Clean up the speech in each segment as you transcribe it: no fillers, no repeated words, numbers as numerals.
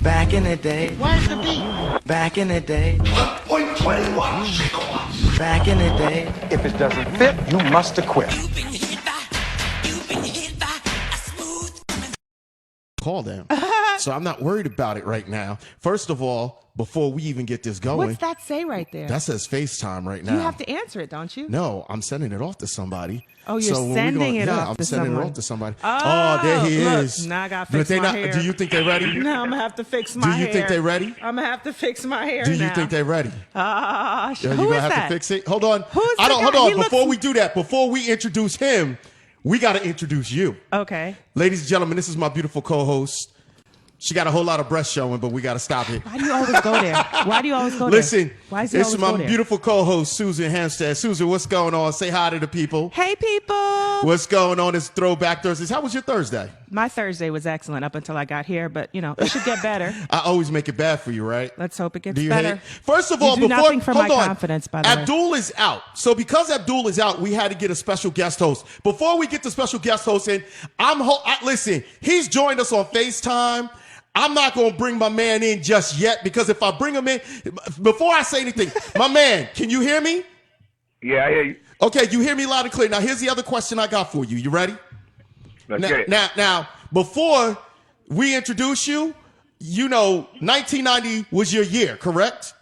Back in the day. Where's the beat? Back in the day. 1.21. Back in the day. If it doesn't fit, you must acquit. Call them. So I'm not worried about it right now. First of all, before we even get this going. What's that say right there? That says FaceTime right now. You have to answer it, don't you? No, I'm sending it off to somebody. Oh, you're sending it off to someone. I'm sending it off to somebody. Oh, there he look, is. now I got to fix my hair. Do you think they're ready? No, I'm going to have to fix my hair. Do you think they're ready? I'm going to have to fix my hair Do you think they're ready? who You're is gonna have that? to fix it. Hold on. Who's Hold on. Before we do that, before we introduce him, we got to introduce you. Okay. Ladies and gentlemen, this is my beautiful co-host. She got a whole lot of breast showing, but we got to stop it. Why do you always go there? Why do you always go Listen, there? Why is he it's always my go there? beautiful co-host, Susan Hampstead. Susan, what's going on? Say hi to the people. Hey, people. What's going on? It's Throwback Thursdays. How was your Thursday? My Thursday was excellent up until I got here, but, you know, it should get better. I always make it bad for you, right? Let's hope it gets Do you better. hate? First of all, you do before nothing for my hold on. confidence, by the way. Abdul is out. So because Abdul is out, we had to get a special guest host. Before we get the special guest host in, listen, he's joined us on FaceTime. I'm not going to bring my man in just yet because if I bring him in, before I say anything, my man, can you hear me? Yeah, I hear you. Okay, you hear me loud and clear. Now, here's the other question I got for you. You ready? Let's get it. Now, before we introduce you, you know, 1990 was your year, correct?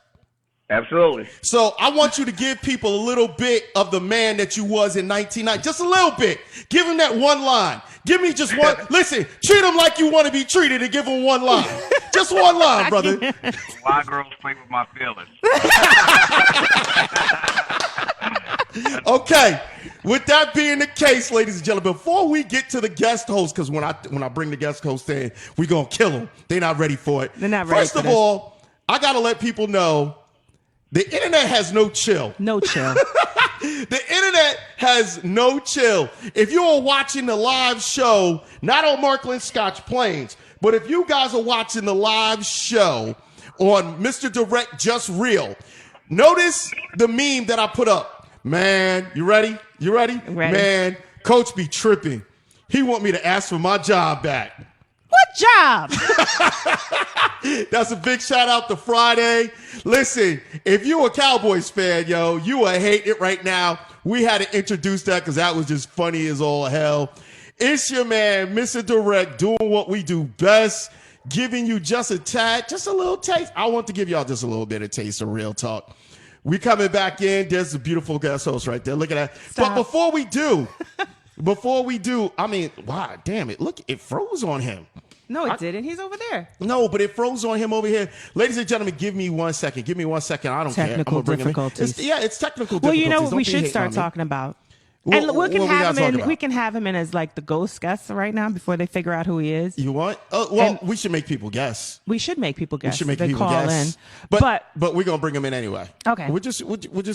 Absolutely. So I want you to give people a little bit of the man that you was in 1990. Just a little bit. Give him that one line. Give me just one. Listen, treat him like you want to be treated and give him one line. Just one line, brother. Why girls play with my feelings? Okay. With that being the case, ladies and gentlemen, before we get to the guest host, because when I bring the guest host in, we're going to kill them. They're not ready for it. They're not ready First of all, I got to let people know the internet has no chill. No chill. The internet has no chill. If you are watching the live show, not on Markland Scotch Plains, but if you guys are watching the live show on MisterDirect Just Real, notice the meme that I put up. Man, you ready? You ready? Ready. Man, Coach be tripping. He want me to ask for my job back. What job? That's a big shout out to Friday. Listen, if you a Cowboys fan, yo, you will hate it right now. We had to introduce that because that was just funny as all hell. It's your man, MisterDirect, doing what we do best, giving you just a tad, just a little taste. I want to give y'all just a little bit of taste of real talk. We coming back in. There's a beautiful guest host right there. Look at that. Stop. But before we do, I mean, wow, damn it. Look, it froze on him. No, it didn't. He's over there. No, but it froze on him over here. Ladies and gentlemen, give me 1 second. Give me 1 second. I don't care. I'm Technical gonna bring him in. difficulties. It's technical Well, difficulties. you know what Don't we be should hating start on me. talking about? What- And we what can we have gotta him talk in. about? We can have him in as like the ghost guest right now before they figure out who he is. You want? We should make people guess. We should make people guess. We should make they people call guess. in. But we're gonna bring him in anyway. Okay. We're just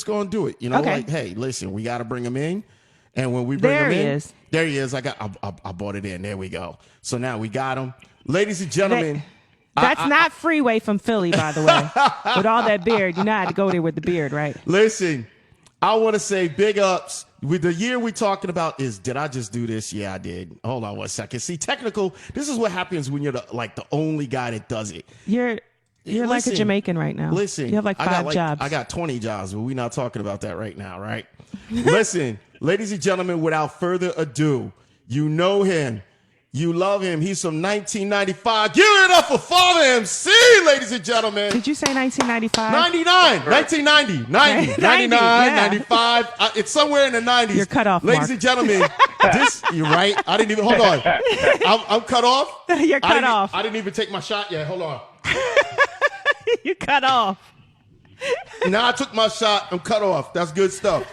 gonna do it. You know, Okay. like, hey, listen, we gotta bring him in. And when we bring There him he in, is. there he is. I bought it in. There we go. So now we got him. Ladies and gentlemen. That's not Freeway from Philly, by the way. With all that beard, you know how to go there with the beard, right? Listen, I want to say big ups. With the year we're talking about is, did I just do this? Yeah, I did. Hold on 1 second. See, technical, this is what happens when you're the only guy that does it. You're like Listen, a Jamaican right now. Listen, you have like 5 jobs. I got 20 jobs, but we're not talking about that right now, right? Listen, ladies and gentlemen, without further ado, you know him. You love him. He's from 1995. Give it up for Father MC, ladies and gentlemen. Did you say 1995? 99, 1990, 90, 99, yeah. 95. It's somewhere in the 90s. You're cut off, ladies Mark. and gentlemen. You're right. I didn't even, hold on. I'm cut off. You're cut off. I didn't even take my shot yet. Hold on. You cut off. Now I took my shot. I'm cut off. That's good stuff.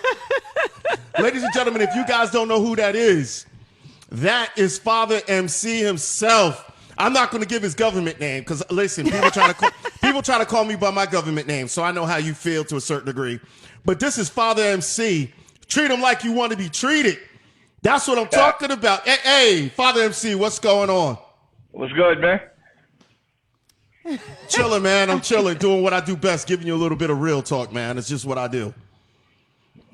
Ladies and gentlemen, if you guys don't know who that is Father MC himself. I'm not going to give his government name because, listen, people try to call me by my government name, so I know how you feel to a certain degree. But this is Father MC. Treat him like you want to be treated. That's what I'm talking about. Hey, Father MC, what's going on? What's good, man? Chilling, man. I'm chilling, doing what I do best, giving you a little bit of real talk, man. It's just what I do.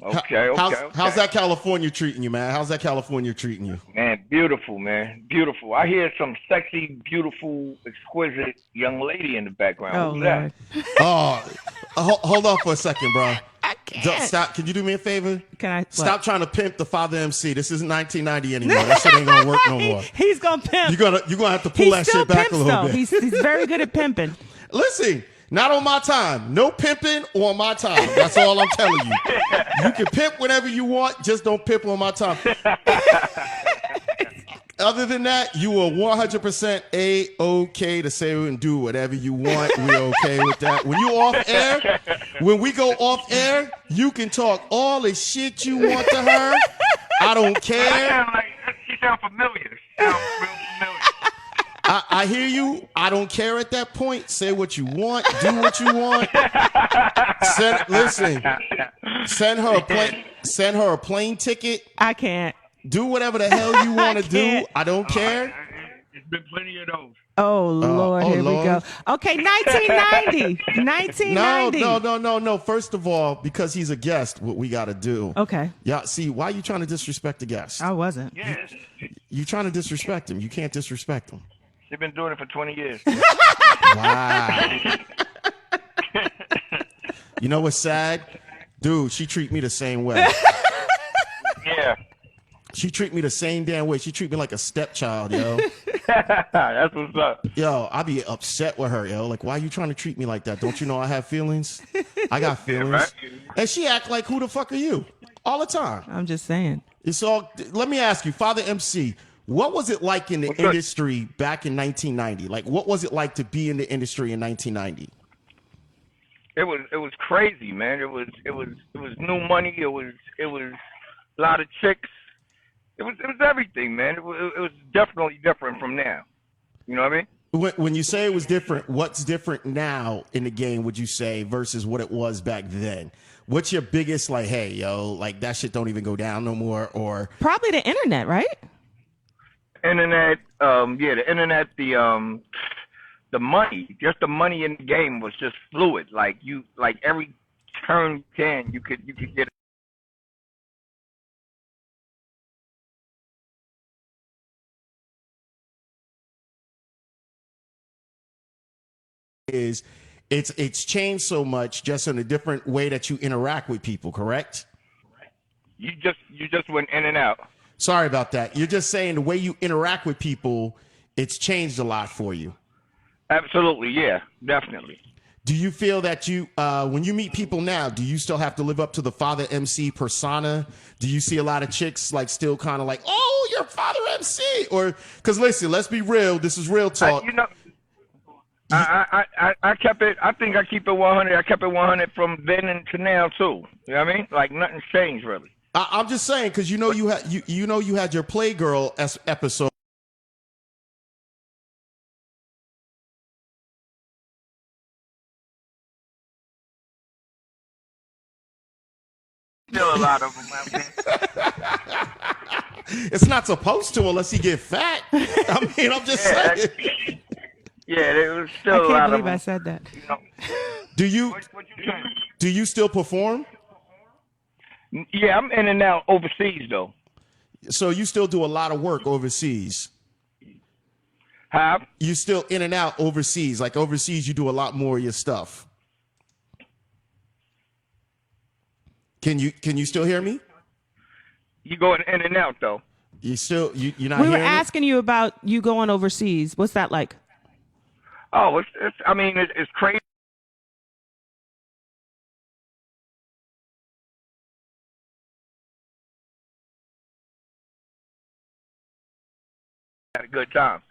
Okay, okay. How's that California treating you, man? How's that California treating you? Man, beautiful, man. Beautiful. I hear some sexy, beautiful, exquisite young lady in the background. Oh, Who's Lord. Oh, hold on for a second, bro. I can't. Stop. Can you do me a favor? Can I? Stop trying to pimp the Father MC. This isn't 1990 anymore. That shit ain't gonna work no more. He's going to pimp. You're gonna have to pull that shit back a little bit. He's very good at pimping. Listen, not on my time. No pimping on my time. That's all I'm telling you. You can pimp whenever you want, just don't pimp on my time. Other than that, you are 100% A-okay to say and do whatever you want. We're okay with that. When you off air, when we go off air, you can talk all the shit you want to her. I don't care. She sounds familiar. She sounds real familiar. I hear you. I don't care at that point. Say what you want. Do what you want. Send her a plane ticket. I can't. Do whatever the hell you want to do. I don't care. It's been plenty of those. Oh, Lord. Here we go. Okay, 1990. 1990. No. First of all, because he's a guest, what we got to do. Okay. Yeah, see, why are you trying to disrespect the guest? I wasn't. Yes. You trying to disrespect him. You can't disrespect him. They've been doing it for 20 years. Wow. You know what's sad? Dude, she treat me the same way. Yeah. She treat me the same damn way. She treat me like a stepchild, yo. That's what's up. Yo, I be upset with her, yo. Like, why you trying to treat me like that? Don't you know I have feelings? I got feelings. Right. And she act like, who the fuck are you? All the time. I'm just saying. It's all. Let me ask you, Father MC, what was it like in the What's good? industry back in 1990? Like, what was it like to be in the industry in 1990? It was crazy, man. It was new money. It was a lot of chicks. It was everything, man. It was definitely different from now. You know what I mean? When you say it was different, what's different now in the game, would you say, versus what it was back then? What's your biggest, like, hey, yo, like, that shit don't even go down no more, or? Probably the internet, right? Internet, the internet, the money, just the money in the game was just fluid. Like every turn you could get. It's changed so much just in a different way that you interact with people, correct? You just went in and out. Sorry about that. You're just saying the way you interact with people, it's changed a lot for you. Absolutely, yeah, definitely. Do you feel that you, when you meet people now, do you still have to live up to the Father MC persona? Do you see a lot of chicks like still kind of like, oh, you're Father MC? Or, because listen, let's be real. This is real talk. I kept it. I think I keep it 100. I kept it 100 from then to now too. You know what I mean? Like nothing's changed really. I'm just saying because you know you had your Playgirl episode. Still a lot of them out there. It's not supposed to unless he get fat. I mean, I'm just saying. Yeah, there was still I a lot can't of believe them. I said that. You know. Do you What you saying? do you still perform? Yeah, I'm in and out overseas though. So you still do a lot of work overseas. Have? You still in and out overseas. Like overseas, you do a lot more of your stuff. Can you still hear me? You going in and out though. You're not. We were hearing asking you about you going overseas. What's that like? Oh, it's crazy. Had a good time.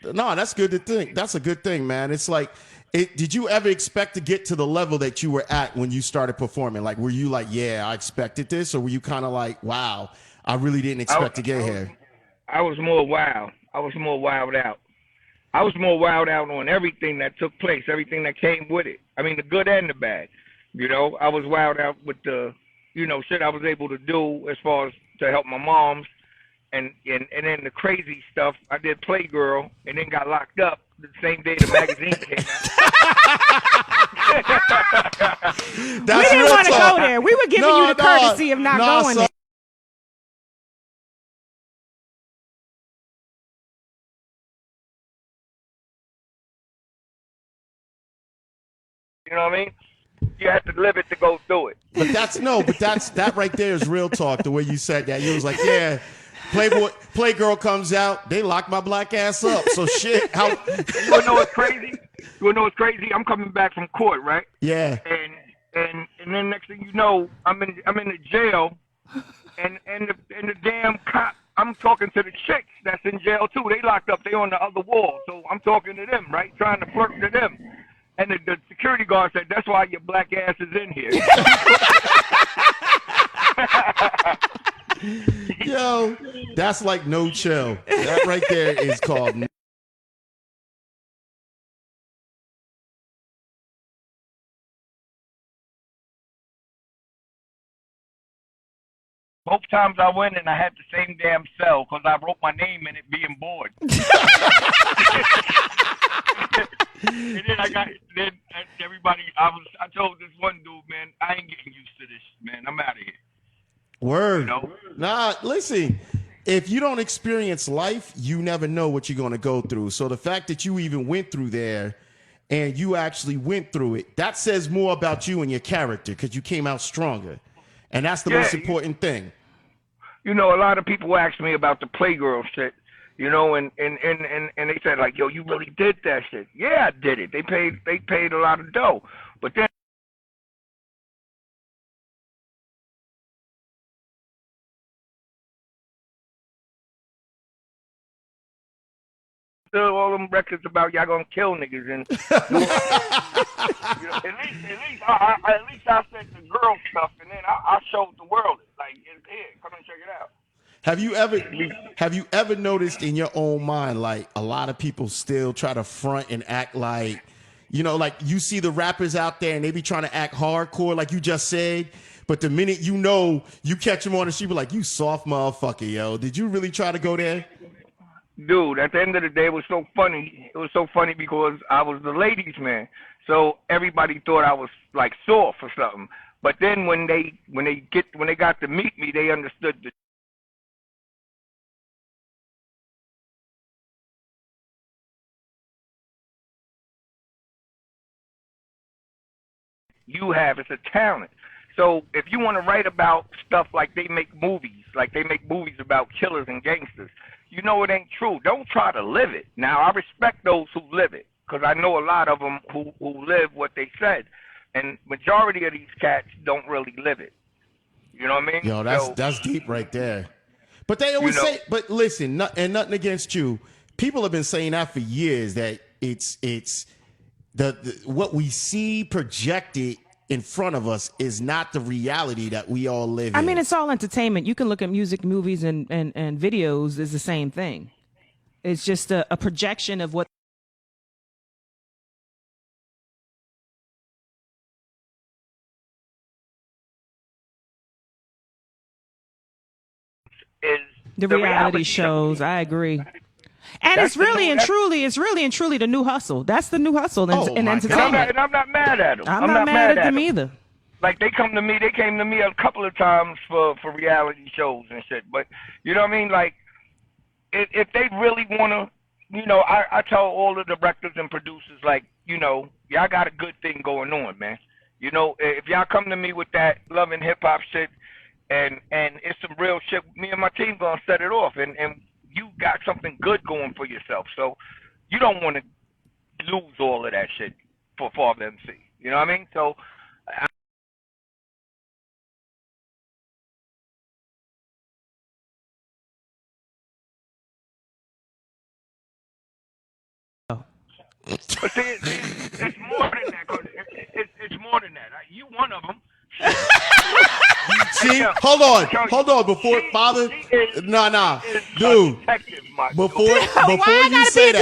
it? No, that's good to think. That's a good thing, man. It's like, did you ever expect to get to the level that you were at when you started performing? Like, were you like, yeah, I expected this, or were you kind of like, wow, I really didn't expect to get here? I was more wild. I was more wild out. I was more wild out on everything that took place, everything that came with it. I mean, the good and the bad. You know, I was wild out with the, shit I was able to do as far as to help my moms. And then the crazy stuff, I did Playgirl and then got locked up the same day the magazine came out. That's We didn't real want to talk. go there. We were giving you the courtesy of not going son. there. You know what I mean? You have to live it to go through it. But that right there is real talk. The way you said that, you was like, yeah, Playgirl comes out, they lock my black ass up. So shit, how? You wanna know what's crazy? You wanna know what's crazy? I'm coming back from court, right? Yeah. And then next thing you know, I'm in the jail, and the damn cop. I'm talking to the chicks that's in jail too. They locked up. They on the other wall. So I'm talking to them, right? Trying to flirt to them. And the security guard said, "That's why your black ass is in here." Yo, that's like no chill. That right there is called. Both times I went and I had the same damn cell because I wrote my name in it being bored. And then everybody, I told this one dude, man, I ain't getting used to this, man. I'm out of here. Word. You know? Nah, listen. If you don't experience life, you never know what you're going to go through. So the fact that you even went through there and you actually went through it, that says more about you and your character because you came out stronger. And that's the most important thing. You know, a lot of people ask me about the Playgirl shit, you know, and they said, like, yo, you really did that shit. Yeah, I did it. They paid a lot of dough. But then still all them records about y'all gonna kill niggas and you know, at least I said the girl stuff and then I showed the world it. Like, here, come and check it out. Have you ever noticed in your own mind, like a lot of people still try to front and act like, you know, like you see the rappers out there and they be trying to act hardcore like you just said, but the minute you know you catch them on the street, be like, you soft motherfucker, yo. Did you really try to go there? Dude, at the end of the day, it was so funny. It was so funny because I was the ladies' man, so everybody thought I was like soft or something. But then when they got to meet me, they understood the. You have it's a talent. So if you want to write about stuff like they make movies about killers and gangsters, you know it ain't true. Don't try to live it. Now I respect those who live it because I know a lot of them who live what they said, and majority of these cats don't really live it. You know what I mean? Yo, that's deep right there. But they always say, but listen, and nothing against you. People have been saying that for years that it's the what we see projected in front of us is not the reality that we all live in. I mean, it's all entertainment. You can look at music, movies, and videos is the same thing. It's just a projection of what. Is The reality shows. I agree. And it's really and truly the new hustle. That's the new hustle in entertainment. And I'm not mad at them. I'm not mad at them either. Like they came to me a couple of times for reality shows and shit. But you know what I mean? Like if they really wanna, you know, I tell all the directors and producers, like, you know, y'all got a good thing going on, man. You know, if y'all come to me with that love and hip hop shit and it's some real shit, me and my team gonna set it off and you got something good going for yourself. So you don't want to lose all of that shit for Father MC. You know what I mean? So but see, it's more than that. Cause it's more than that. You one of them. See, hold on. Before Father, nah, dude. Before you say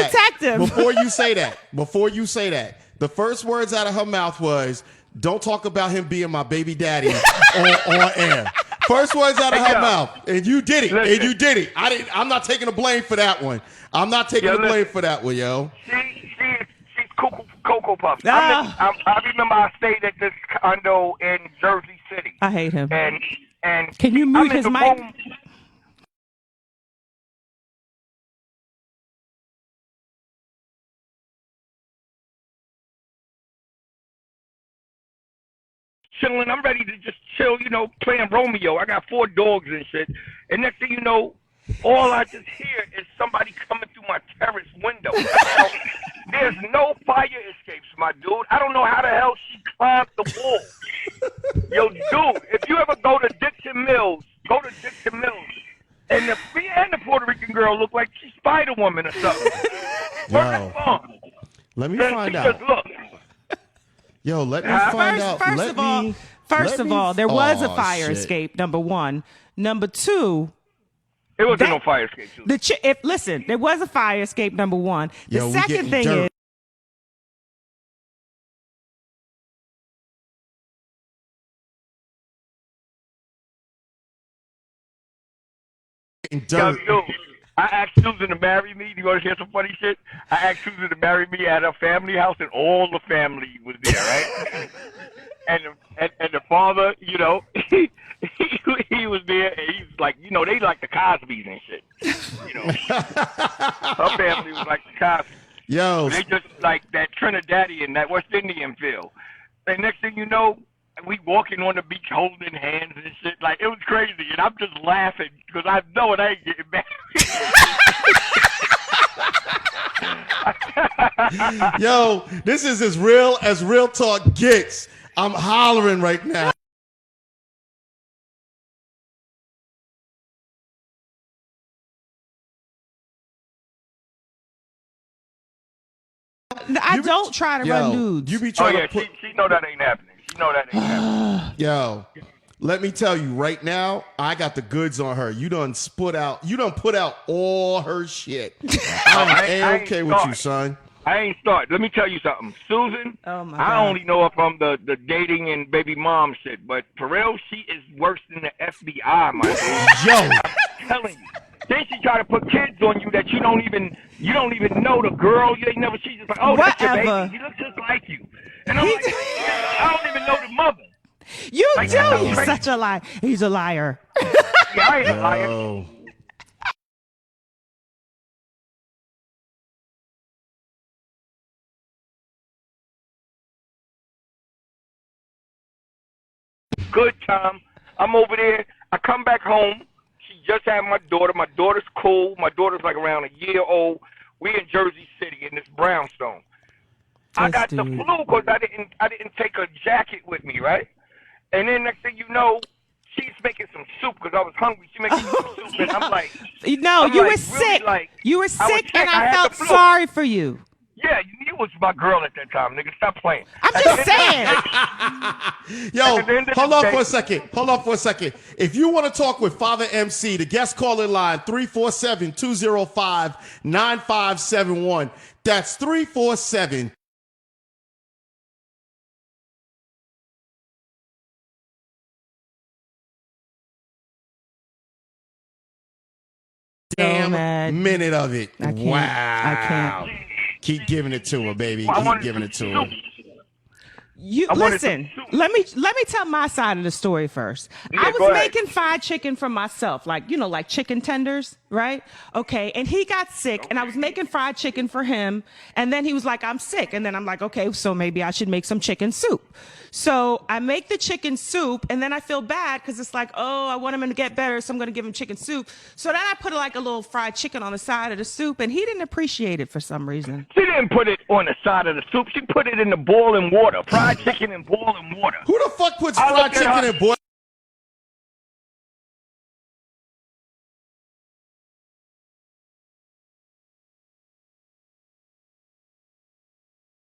that, the first words out of her mouth was, "Don't talk about him being my baby daddy on air." First words out of Hey, her yo. mouth, and you did it. Listen. And you did it. I'm not taking the blame for that one. I'm not taking the blame for that one, yo. She's Cocoa Puffs. Ah. I remember I stayed at this condo in Jersey City. I hate him. And Can you I'm mute in his the mic? room. Chilling, I'm ready to just chill, playing Romeo. I got 4 dogs and shit. And next thing you know, all I just hear is somebody coming through my terrace window. There's no fire escapes, my dude. I don't know how the hell she climbed the wall. Yo, dude, if you ever go to Dixon Mills, and the Puerto Rican girl look like she's Spider-Woman or something. Yo, let me find out. Look. Yo, let me find out. First of all, there was a fire shit. escape. Number one. Number two. It wasn't no fire escape. Listen, there was a fire escape. Number one. The Yo, we second getting thing dirt. Yo, Dirt. dude, I asked Susan to marry me. Do you want to hear some funny shit? I asked Susan to marry me at her family house, and all the family was there, right? and the father, he was there, and he's like, they like the Cosbys and shit. Her family was like the Cosbys. Yo, They just like that Trinidadian, that West Indian feel. And next thing you know, we walking on the beach holding hands and shit. Like, it was crazy. And I'm just laughing because I know it ain't getting married. yo, this is as real talk gets. I'm hollering right now. I don't try to run dudes. You be Oh, trying yeah, to put. she know that ain't happening. She know that ain't happening. Yo, let me tell you right now, I got the goods on her. You done put out all her shit. I'm A-okay with you, son. I ain't start. Let me tell you something. Susan, Oh, my I God. only know her from the dating and baby mom shit. But for real, she is worse than the FBI, my dude. Yo, I'm telling you. Then she try to put kids on you that you don't even know the girl. You ain't never. She's just like, oh, that's your Whatever. baby. He looks just like you. And I'm like, I don't even know the mother. You Like, do. that's You're crazy. such a liar. He's a liar. Yeah, I ain't a liar. yo. Good time. I'm over there. I come back home. She just had my daughter. My daughter's cool. My daughter's like around a year old. We in Jersey City in this brownstone. I got the dude. flu because I didn't take a jacket with me, right? And then next thing you know, she's making some soup because I was hungry. She making some soup, and I'm like, No, I'm you like, were really, sick. like, You were I was sick, and sick. I I had felt the flu. sorry for you. yeah, you was my girl at that time, nigga. Stop playing. I'm just saying. Yo, At the end of hold the on day- for a second. Hold on for a second. If you want to talk with Father MC, the guest calling line 347-205-9571. That's 347. Damn mad. minute of it. I can't. Wow. I can't. Keep giving it to her, baby. I Keep wanted giving some it to her. soup. You I wanted listen. some soup. Let me tell my side of the story first. Yeah, I go was ahead. making fried chicken for myself, like chicken tenders, right? Okay, and he got sick, and I was making fried chicken for him, and then he was like, "I'm sick," and then I'm like, "Okay, so maybe I should make some chicken soup." So I make the chicken soup, and then I feel bad because it's like, oh, I want him to get better, so I'm going to give him chicken soup. So then I put like a little fried chicken on the side of the soup, and he didn't appreciate it for some reason. She didn't put it on the side of the soup. She put it in the boiling water. Fried chicken in boiling water. Who the fuck puts I fried looked at chicken her- in boil?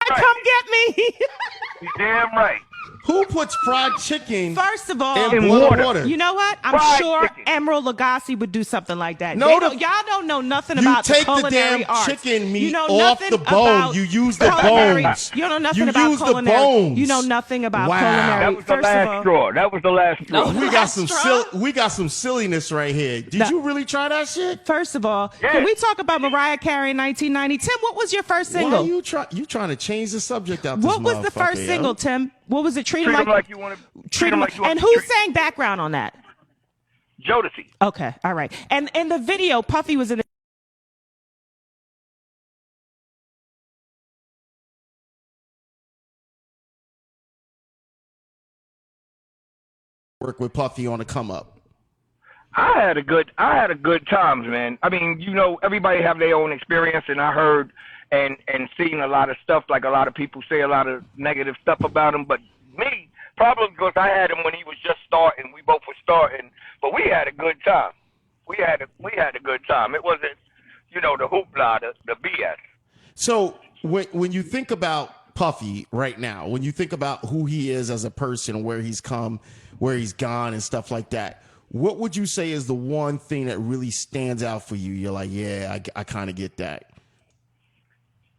Come get me. You damn right. Who puts fried chicken First of all, in In boiling water. you know what? I'm Fried sure chicken. Emerald Lagasse would do something like that. No, Y'all don't know nothing You about take the culinary damn arts. chicken meat you know off nothing the bone. about You use the culinary- bones. You know nothing You about use the culinary. bones. You know nothing about Wow. culinary. That was the First of last all, straw. That was the last straw. We got some Straw? we got some silliness right here. Did No. you really try that shit? First of all, Yeah. can we talk about Mariah Carey in 1990? Tim, what was your first Why single? you trying to change the subject out? What this was the motherfucker, first yo? single, Tim? What was it? Treat Treat him 'em like you want to. Treat 'em like. And who sang background on that? Jodeci. Okay, all right. And in the video, Puffy was in it. Work with Puffy on the come up. I had a good times, man. I mean, you know, everybody have their own experience, and I heard and seen a lot of stuff. Like a lot of people say a lot of negative stuff about him, but me, probably because I had him when he was just starting. We both were starting, but we had a good time. We had a good time. It wasn't, you know, the hoopla, the BS. So when you think about Puffy right now, when you think about who he is as a person, where he's come, where he's gone, and stuff like that, what would you say is the one thing that really stands out for you? You're like, yeah, I kind of get that.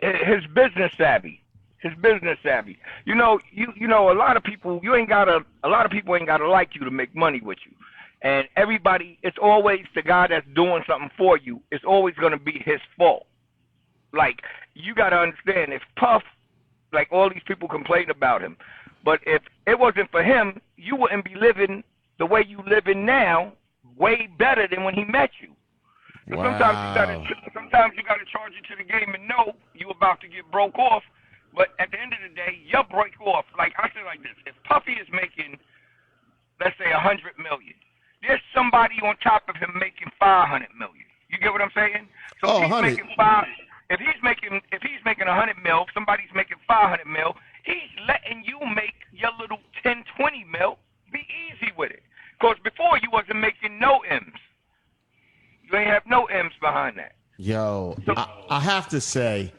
His business savvy. His business savvy. You know, a lot of people ain't gotta like you to make money with you. And everybody, it's always the guy that's doing something for you. It's always gonna be his fault. Like, you gotta understand, if Puff, like all these people complain about him, but if it wasn't for him, you wouldn't be living the way you living now, way better than when he met you. So Wow. sometimes you gotta charge it to the game and know you about to get broke off. But at the end of the day, you'll break off. Like I say like this: if Puffy is making, let's say, $100 million, there's somebody on top of him making $500 million. You get what I'm saying? So Oh, if he's 100. making if he's making $100 million, somebody's making $500 million. He's letting you make your little 10, 20 mil. Be easy with it. Because before you wasn't making no M's. You ain't have no M's behind that. Yo, I have to say,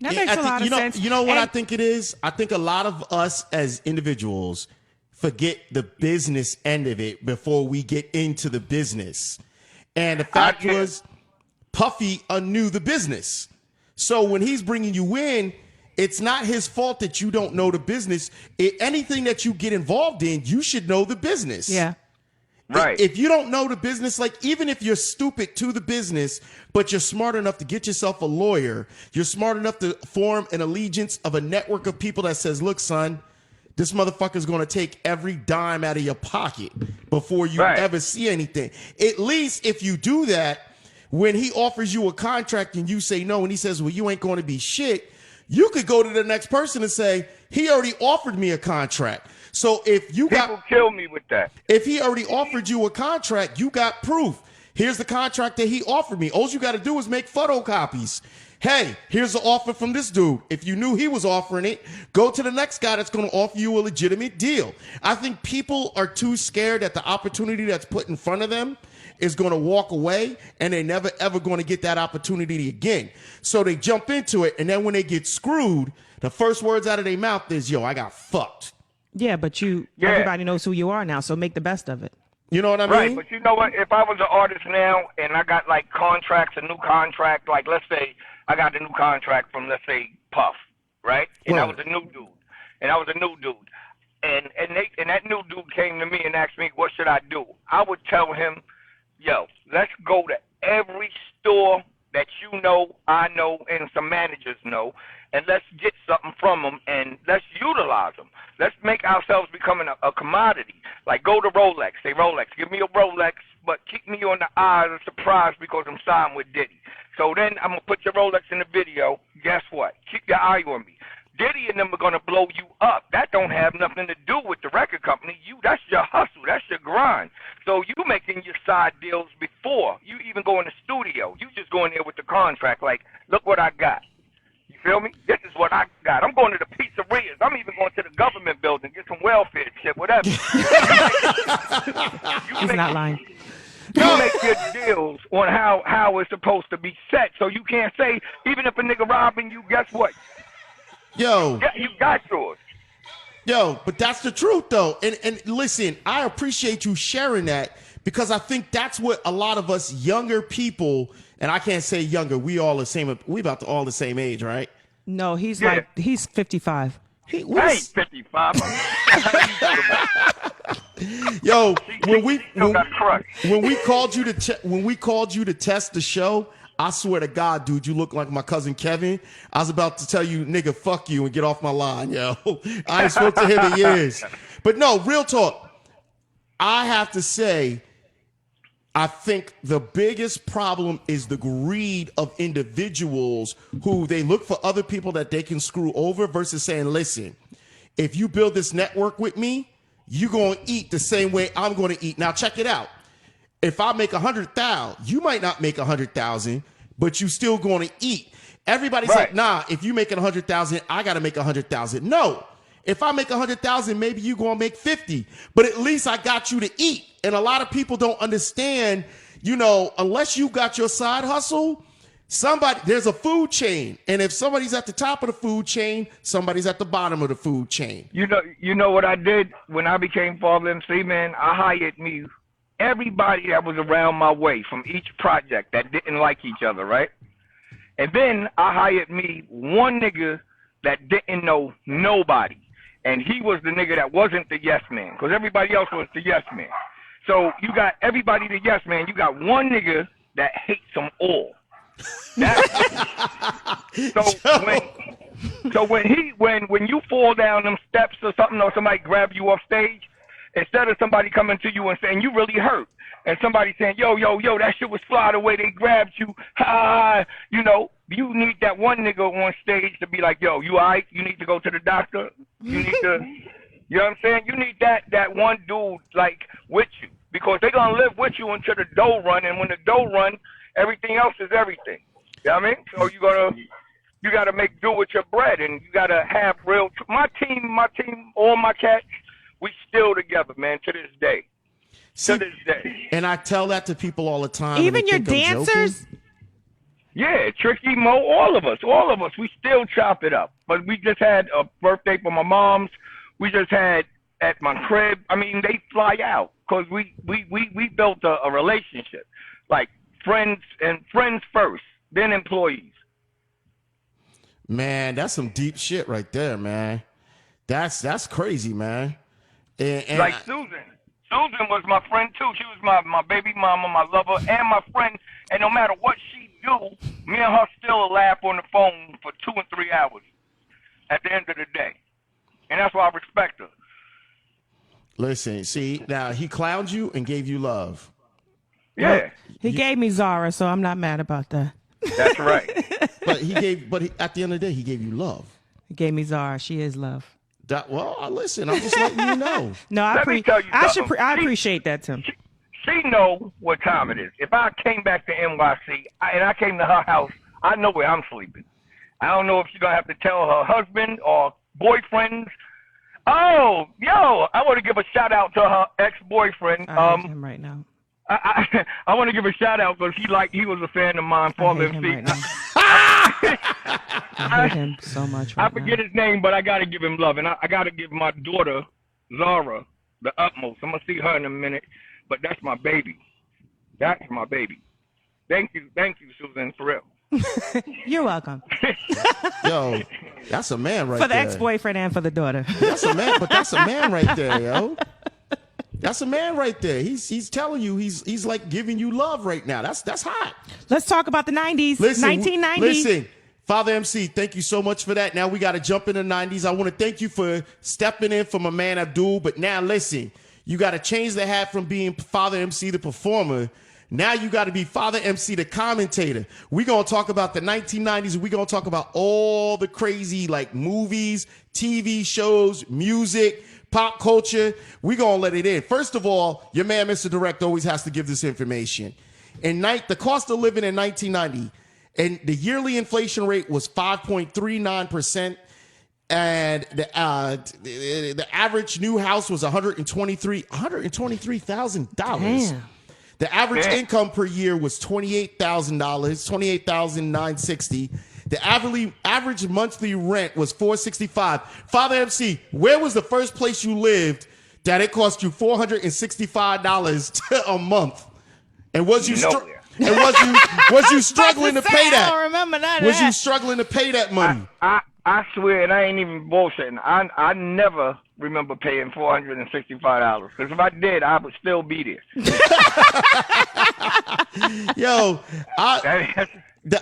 That makes a lot of sense. You know what And- I think it is? I think a lot of us as individuals forget the business end of it before we get into the business. And the fact get it. was, Puffy knew the business. So when he's bringing you in, it's not his fault that you don't know the business. Anything that you get involved in, you should know the business. Yeah. Right. If you don't know the business, like even if you're stupid to the business, but you're smart enough to get yourself a lawyer, you're smart enough to form an allegiance of a network of people that says, look, son, this motherfucker's going to take every dime out of your pocket before you Right. ever see anything. At least if you do that, when he offers you a contract and you say no, and he says, well, you ain't going to be shit, you could go to the next person and say, he already offered me a contract. So if you People kill me with that. if he already offered you a contract, you got proof. Here's the contract that he offered me. All you got to do is make photocopies. Hey, here's the offer from this dude. If you knew he was offering it, go to the next guy that's going to offer you a legitimate deal. I think people are too scared that the opportunity that's put in front of them is going to walk away, and they're never, ever going to get that opportunity again. So they jump into it, and then when they get screwed, the first words out of their mouth is, yo, I got fucked. Yeah, but everybody knows who you are now, so make the best of it. You know what I mean? Right, but you know what? If I was an artist now and I got like contracts, a new contract, like let's say I got a new contract from, let's say, Puff, right? And I Right. was a new dude. And that new dude came to me and asked me, what should I do? I would tell him, yo, let's go to every store that you know, I know, and some managers know, and let's get something from them and let's utilize them. Let's make ourselves becoming a commodity. Like go to Rolex, say Rolex, give me a Rolex, but keep me on the eye of surprise because I'm signed with Diddy. So then I'm going to put your Rolex in the video. Guess what? Keep your eye on me. Diddy and them are going to blow you up. That don't have nothing to do with the record company. That's your hustle. That's your grind. So you making your side deals before you even go in the studio. You just go in there with the contract like, look what I got. You feel me? This is what I got. I'm going to the pizzerias. I'm even going to the government building, get some welfare shit, whatever. He's not lying. You make your deals on how it's supposed to be set. So you can't say, even if a nigga robbing you, guess what? Yo, Yeah, you got yours. Yo, but that's the truth though. And listen, I appreciate you sharing that because I think that's what a lot of us younger people, and I can't say younger, we all the same, we about to all the same age, right? No, he's like he's 55. I ain't 55. Yo, when we called you to test the show, I swear to God, dude, you look like my cousin Kevin. I was about to tell you, nigga, fuck you and get off my line, yo. I ain't spoke to him in years. But no, real talk. I have to say, I think the biggest problem is the greed of individuals who they look for other people that they can screw over versus saying, listen, if you build this network with me, you're going to eat the same way I'm going to eat. Now, check it out. If I make 100,000, you might not make 100,000, but you still going to eat. Everybody's like, nah, if you make 100,000, I got to make 100,000. No, if I make 100,000, maybe you going to make 50, but at least I got you to eat. And a lot of people don't understand, you know, unless you got your side hustle, there's a food chain. And if somebody's at the top of the food chain, somebody's at the bottom of the food chain. You know what I did when I became Father MC, man? I hired me everybody that was around my way from each project that didn't like each other, right? And then I hired me one nigga that didn't know nobody. And he was the nigga that wasn't the yes man, because everybody else was the yes man. So you got everybody the yes man. You got one nigga that hates them all. So when you fall down them steps or something, or somebody grab you off stage, instead of somebody coming to you and saying you really hurt, and somebody saying yo, that shit was fly the way they grabbed you, you know, you need that one nigga on stage to be like, yo, you all right? You need to go to the doctor. You need to, you know what I'm saying? You need that one dude like with you, because they're gonna live with you until the dough run, and when the dough run, everything else is everything. You know what I mean? So you gotta make do with your bread, and you gotta have real. My team, all my cats, we still together, man, to this day. See, to this day. And I tell that to people all the time. Even your dancers? Yeah, Tricky, Mo, all of us, we still chop it up. But we just had a birthday for my mom's. We just had at my crib. I mean, they fly out because we built a relationship, like friends first, then employees. Man, that's some deep shit right there, man. That's crazy, man. And like Susan was my friend too. She was my baby mama, my lover, and my friend. And no matter what she do, me and her still laugh on the phone for 2 and 3 hours at the end of the day. And that's why I respect her. Listen, see, now he clowned you and gave you love. Yeah. He gave me Zara, so I'm not mad about that. That's right. But at the end of the day, he gave you love. He gave me Zara. She is love. Listen, I'm just letting you know. No, I appreciate that, Tim. She know what time it is. If I came back to NYC and I came to her house, I know where I'm sleeping. I don't know if she's going to have to tell her husband or boyfriends. Oh, yo, I want to give a shout out to her ex-boyfriend. I hate him right now. I want to give a shout out because he was a fan of mine. I hate him right now. I hate him so much right now. I forget his name, but I got to give him love. And I got to give my daughter, Zara, the utmost. I'm going to see her in a minute, but that's my baby. That's my baby. Thank you, Susan, for real. You're welcome. Yo, that's a man right there. For the ex-boyfriend and for the daughter. That's a man, but that's a man right there, yo. That's a man right there. He's telling you he's like giving you love right now. That's hot. Let's talk about the 90s. 1990. Listen, Father MC, thank you so much for that. Now we got to jump in the 90s. I want to thank you for stepping in for my man Abdul. But now listen, you got to change the hat from being Father MC the performer. Now you got to be Father MC the commentator. We're going to talk about the 1990s. We're going to talk about all the crazy like movies, TV shows, music, pop culture. We're going to let it in. First of all, your man, MisterDirect, always has to give this information. The cost of living in 1990, and the yearly inflation rate was 5.39%. And the average new house was $123,000. Damn. The average income per year was $28,960. The average monthly rent was $465. Father MC, where was the first place you lived that it cost you $465 a month? And was you was you struggling to pay that? I don't remember that. Was you struggling to pay that money? I swear, and I ain't even bullshitting. I never remember paying $465. Because if I did, I would still be there. Yo,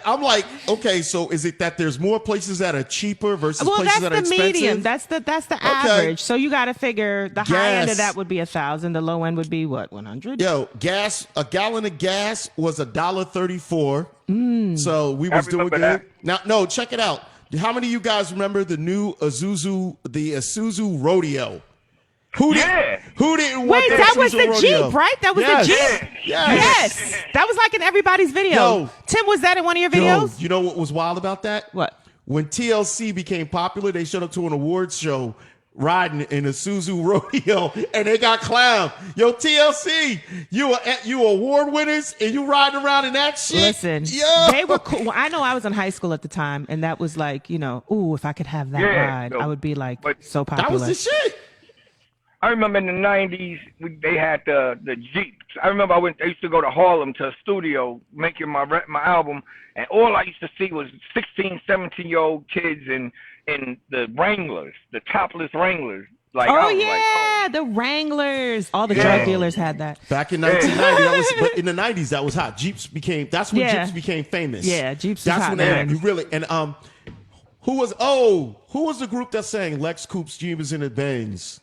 I'm like, okay, so is it that there's more places that are cheaper versus places that are expensive? Medium. That's the average. So you got to figure the high end of that would be 1,000. The low end would be what, 100? Yo, a gallon of gas was $1.34. So we was doing good. That. Now, no, check it out. How many of you guys remember the new Isuzu Rodeo? Who didn't want Wait, that was the rodeo? Jeep, right? That was the Jeep? Yes. That was like in everybody's video. Yo, Tim, was that in one of your videos? You know what was wild about that? What? When TLC became popular, they showed up to an awards show riding in a Isuzu Rodeo, and they got clowned. Yo, TLC, you award winners, and you riding around in that shit? Listen, yo. They were cool. Well, I know I was in high school at the time, and that was like, ooh, if I could have that ride, I would be like so popular. That was the shit. I remember in the 90s, they had the Jeeps. I remember I used to go to Harlem to a studio making my album, and all I used to see was 16, 17-year-old kids in the Wranglers, the topless Wranglers. Like, the Wranglers. All the drug dealers had that. Back in 1990, but in the 90s, that was hot. That's when Jeeps became famous. Yeah, Jeeps That's was hot. when you really, and who was the group that sang Lex Coops, Jeebus, and the Bangs?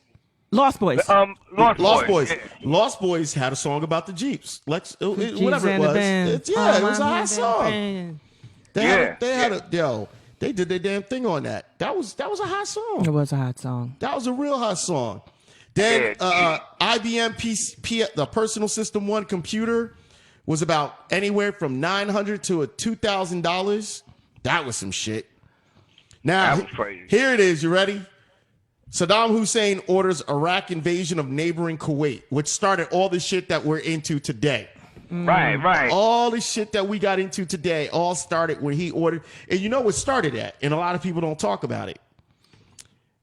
Lost Boys. Lost Boys. Yeah. Lost Boys had a song about the Jeeps. Whatever it was. It was a hot song. They did their damn thing on that. That was a hot song. It was a hot song. That was a real hot song. Then IBM PC, the Personal System 1 computer was about anywhere from $900 to $2,000. That was some shit. Now, here it is. You ready? Saddam Hussein orders Iraq invasion of neighboring Kuwait, which started all the shit that we're into today. Right. All the shit that we got into today all started when he ordered. And you know what started at? And a lot of people don't talk about it.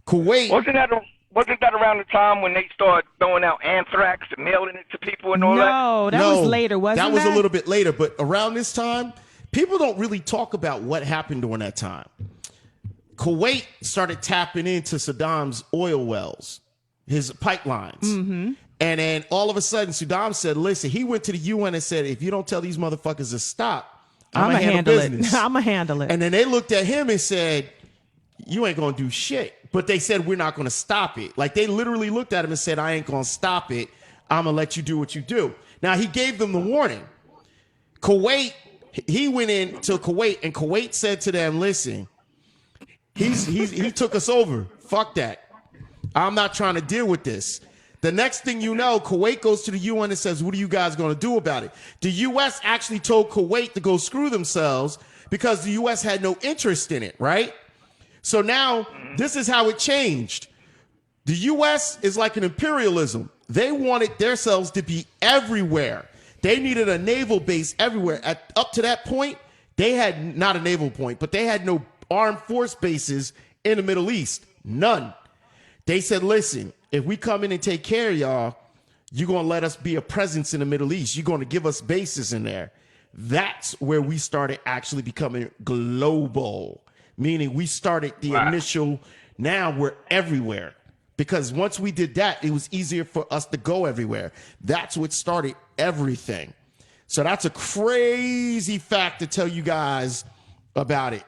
Kuwait. Wasn't that around the time when they started throwing out anthrax and mailing it to people and all that? No, that was later, wasn't that? That was a little bit later. But around this time, people don't really talk about what happened during that time. Kuwait started tapping into Saddam's oil wells, his pipelines. Mm-hmm. And then all of a sudden, Saddam said, listen, he went to the UN and said, if you don't tell these motherfuckers to stop, I'm going to handle business. I'm going to handle it. And then they looked at him and said, you ain't going to do shit. But they said, we're not going to stop it. Like, they literally looked at him and said, I ain't going to stop it. I'm going to let you do what you do. Now, he gave them the warning. Kuwait, he went into Kuwait, and Kuwait said to them, listen, he took us over. Fuck that. I'm not trying to deal with this. The next thing you know, Kuwait goes to the UN and says, what are you guys going to do about it? The U.S. actually told Kuwait to go screw themselves because the U.S. had no interest in it, right? So now this is how it changed. The U.S. is like an imperialism. They wanted themselves to be everywhere. They needed a naval base everywhere. Up to that point, they had not a naval point, but they had no armed force bases in the Middle East. None. They said, listen, if we come in and take care of y'all, you're going to let us be a presence in the Middle East. You're going to give us bases in there. That's where we started actually becoming global, meaning we started the initial, now we're everywhere. Because once we did that, it was easier for us to go everywhere. That's what started everything. So that's a crazy fact to tell you guys about it.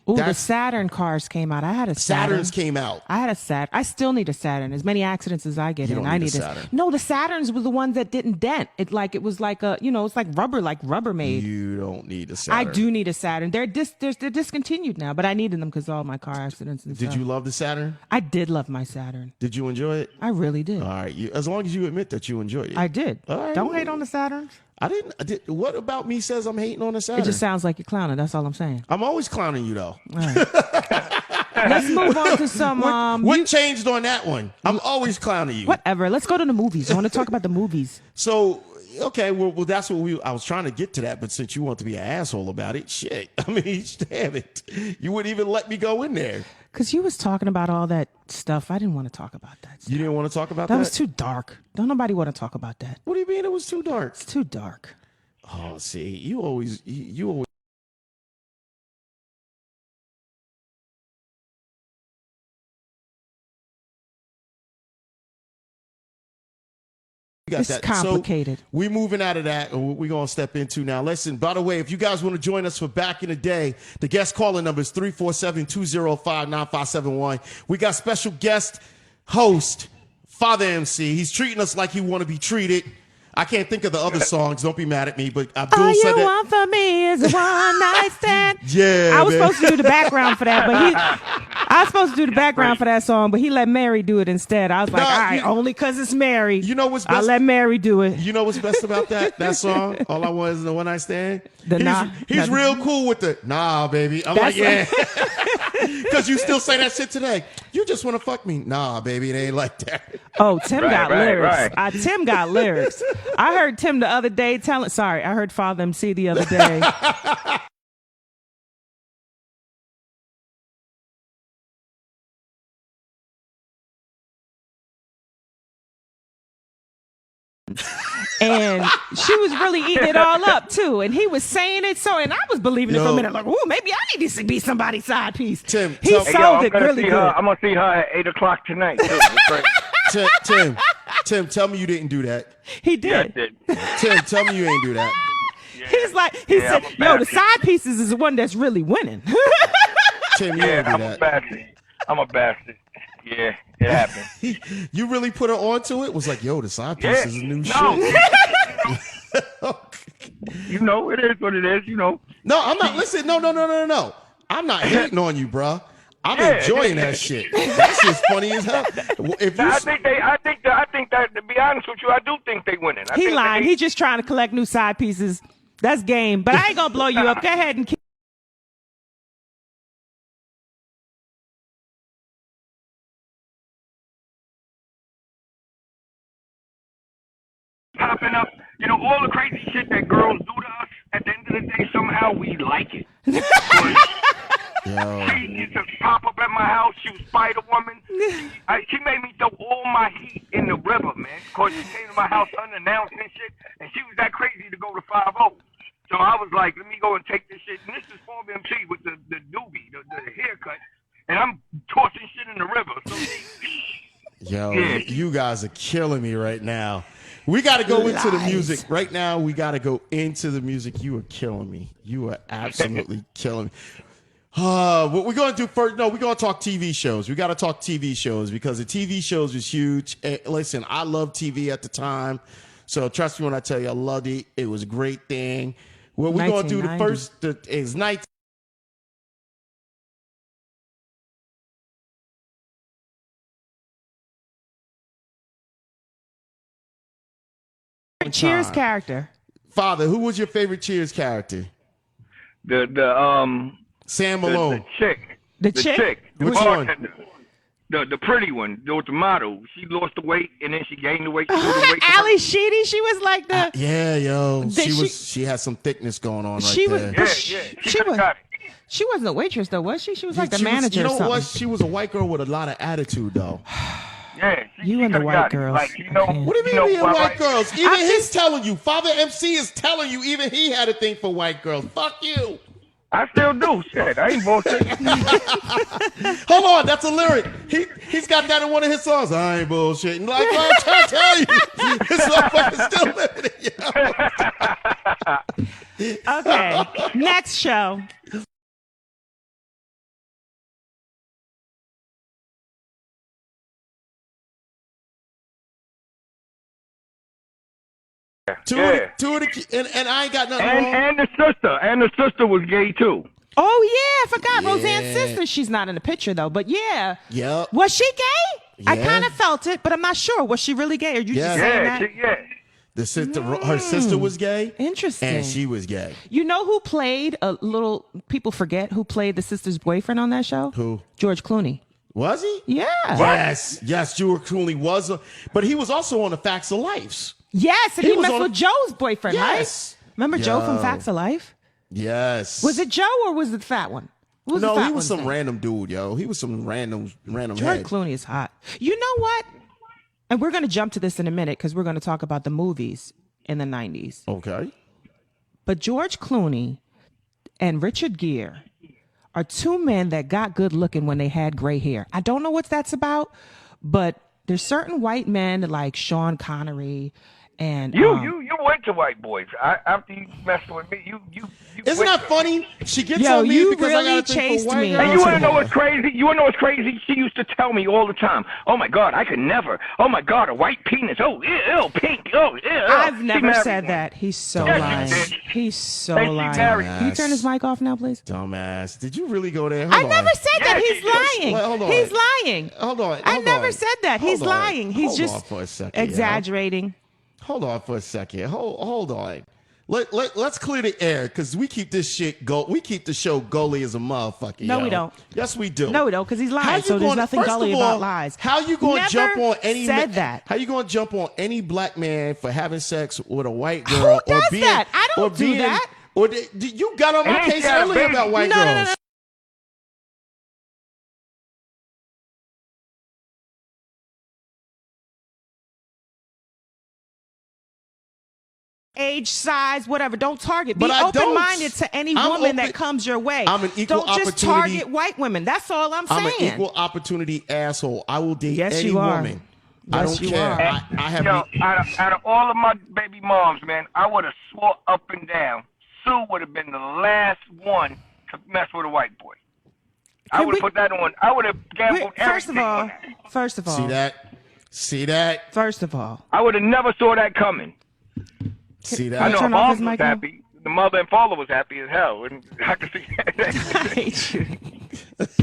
Oh, the Saturn cars came out. I had a Saturn. Saturns came out. I had a Saturn. I still need a Saturn. As many accidents as I get in, I need a Saturn. No, the Saturns were the ones that didn't dent. It was like a, it's like Rubbermaid. You don't need a Saturn. I do need a Saturn. They're discontinued now, but I needed them because of all my car accidents and stuff. Did you love the Saturn? I did love my Saturn. Did you enjoy it? I really did. All right. As long as you admit that you enjoyed it. I did. All right. Don't hate on the Saturns. I didn't. What about me says I'm hating on the Saturn? It just sounds like you're clowning. That's all I'm saying. I'm always clowning you, though. Right. Let's move on to some. What changed on that one? I'm always clowning you. Whatever. Let's go to the movies. I want to talk about the movies. So Okay, well, that's what I was trying to get to that, but since you want to be an asshole about it, shit. I mean, damn it. You wouldn't even let me go in there. Because you was talking about all that stuff. I didn't want to talk about that stuff. You didn't want to talk about that? That was too dark. Don't nobody want to talk about that. What do you mean it was too dark? It's too dark. Oh, see, you always. You got It's that. complicated. So we moving out of that, and we're going to step into now. Listen, by the way, if you guys want to join us for Back in the Day, the guest calling number is 347-205-9571. We got special guest host, Father MC. He's treating us like he want to be treated. I can't think of the other songs. Don't be mad at me, but Abdul All said you that. want from me is a one night stand. Yeah, I was man. supposed to do the background for that, but I was supposed to do the background for that song, but he let Mary do it instead. I was like, Nah, all right, you- only because it's Mary. You know what's I'll best? let Mary do it. You know what's best about that song? All I want is the one night stand. He's nah. real cool with the nah, baby. I'm like, yeah. Because you still say that shit today. You just want to fuck me. Nah, baby, it ain't like that. Oh, Tim got lyrics. right. Tim got lyrics. I heard Tim the other day I heard Father MC the other day. And she was really eating it all up too, and he was saying it and I was believing it for a minute, like, oh, maybe I need to be somebody's side piece. Tim, he tell- Hey, yo, sold I'm it gonna really see good. her. I'm gonna see her at 8:00 tonight. Too. It's great. Tim, tell me you didn't do that. He did. Yeah, I did. Tim, tell me you ain't do that. He's like, he Yeah, said, I'm a yo, the bastard. side pieces is the one that's really winning. Tim, you Yeah, didn't do I'm a that. bastard. I'm a bastard. Yeah, it happened. You really put her onto it? Was like, yo, the side piece Yeah. is a new No. shit. You know, it is what it is. You know. No, I'm not. Listen, no. I'm not hating on you, bro. I'm Yeah, enjoying yeah. that shit. That shit's funny as hell. If you, I think that. To be honest with you, I do think they winning. I He think lying. They, He just trying to collect new side pieces. That's game. But I ain't gonna blow you up. Go ahead and keep. popping up. You know, all the crazy shit that girls do to us. At the end of the day, somehow we like it. yo, She used to pop up at my house. She was Spider Woman. She made me throw all my heat in the river, man. Because she came to my house unannounced and shit. And she was that crazy to go to 5-0. So I was like, let me go and take this shit. And this is Father MC with the doobie, the haircut. And I'm tossing shit in the river. So yo, Yeah. you guys are killing me right now. We got to go into the music right now. We got to go into the music. You are killing me. You are absolutely killing me. What we're going to do first, no, we're going to talk TV shows. We got to talk TV shows because the TV shows is huge. Listen, I loved TV at the time. So trust me when I tell you I loved it. It was a great thing. What we're going to do the 1990. first is night. Cheers character. Father, who was your favorite Cheers character? the Sam the Malone. chick. The chick? The Which one? bartender. The pretty one, with the model. She lost the weight and then she gained the weight. She grew the weight. Ali Sheedy. She was like the. Yeah, yo. She- She had some thickness going on right She was- there. Yeah, She- yeah. she She was- got it. She wasn't a waitress though, was she? She was like the She was- manager. you know or something. what? She was a white girl with a lot of attitude, though. Yeah, You and the coulda white got it. girls. Like, you know, I can't. What do you mean, know, being why- white girls? Even I'm he's just- telling you. Father MC is telling you. Even he had a thing for white girls. Fuck you. I still do. Shit, I ain't bullshit. Hold on, that's a lyric. He's got that in one of his songs. I ain't bullshitting. Like I'm trying to tell you, this motherfucker's still living it. Okay. Next show. Two of the, and I ain't got nothing wrong. And the sister was gay too. Oh yeah, I forgot Yeah. Roseanne's sister. She's not in the picture though, but yeah. Yep. Was she gay? I Yeah. kind of felt it, but I'm not sure. Was she really gay, or you Yeah. just saying Yeah, that? yeah. The sister, her sister was gay. Interesting. And she was gay. You know who played a little? People forget who played the sister's boyfriend on that show. Who? George Clooney. Was he? Yeah. Yes, George Clooney was, but he was also on the Facts of Life. Yes, and He he was messed on- with Joe's boyfriend, Yes. right? Remember Joe from Yo. Facts of Life? Yes. Was it Joe or was it the fat one? Who was the No, fat he was one's some name? random dude, yo. He was some random George head. Clooney is hot. You know what? And we're going to jump to this in a minute because we're going to talk about the movies in the 90s. Okay. But George Clooney and Richard Gere are two men that got good looking when they had gray hair. I don't know what that's about, but there's certain white men like Sean Connery and You went to white boys. After you messed with me, you Isn't went that to- funny? She gets Yo, on me you because I really got a thing chased for white me. girls. And you want to Okay. know what's crazy? You want to know what's crazy? She used to tell me all the time, "Oh my God, I could never. Oh my God, a white penis. Oh, ew, pink. Oh, ew." I've She never married said one. that. He's so Yes, lying. you did. He's so And she lying. married- Can you turn his mic off now, please? Dumbass. Did you really go there? I Hold on. never said that. Yes, He's you did. lying. Well, hold on. He's lying. Hold on. I hold never on. said that. He's Hold on. lying. He's Hold just on for a second, exaggerating. Hold on for a second. Hold on. Let's clear the air because we keep this shit go. We keep the show gully as a motherfucker. No, yo. we don't. Yes, we do. No, we don't, because he's How lying. you So there's gonna- nothing first gully of all, about lies. How you going to Never jump on any said that. How you going to jump on any black man for having sex with a white Who girl does or being that? I don't or do being, that. Or you got on my And case she had a earlier baby. about white No, girls. no, no, no. Age, size, whatever. Don't target. Be But I don't. open-minded to any I'm woman open- that comes your way. I'm an equal Don't just opportunity- target white women. That's all I'm I'm saying. an equal opportunity asshole. I will date Yes, any you are. woman. I Yes, don't you care. are. I have Yo, out of all of my baby moms, man, I would have swore up and down Sue would have been the last one to mess with a white boy. I Can would we- have put that on. I would have gambled First of everything all, on that. first of all, see that. See that. First of all, I would have never saw that coming. See Can that. I you know her turn off mom his was mic now? happy. The mother and father was happy as hell, and I could see I that. hate you.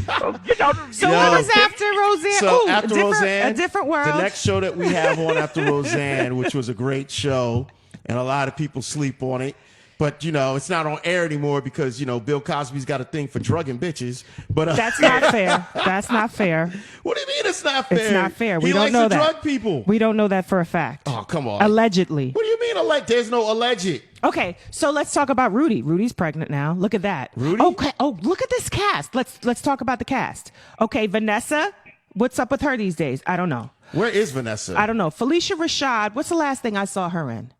Oh, get out of- So Yo. what was after Roseanne? So Ooh, after Roseanne, a different world. the next show that we have on after Roseanne, which was a great show, and a lot of people sleep on it. But, you know, it's not on air anymore because, you know, Bill Cosby's got a thing for drugging bitches. But That's not fair. That's not fair. what do you mean it's not fair? It's not fair. We he don't likes know to that. drug people. We don't know that for a fact. Oh, come on. Allegedly. What do you mean alleged? There's no alleged. Okay, so let's talk about Rudy. Rudy's pregnant now. Look at that. Rudy? Okay. Oh, look at this cast. Let's talk about the cast. Okay, Vanessa. What's up with her these days? I don't know. Where is Vanessa? I don't know. Felicia Rashad. What's the last thing I saw her in?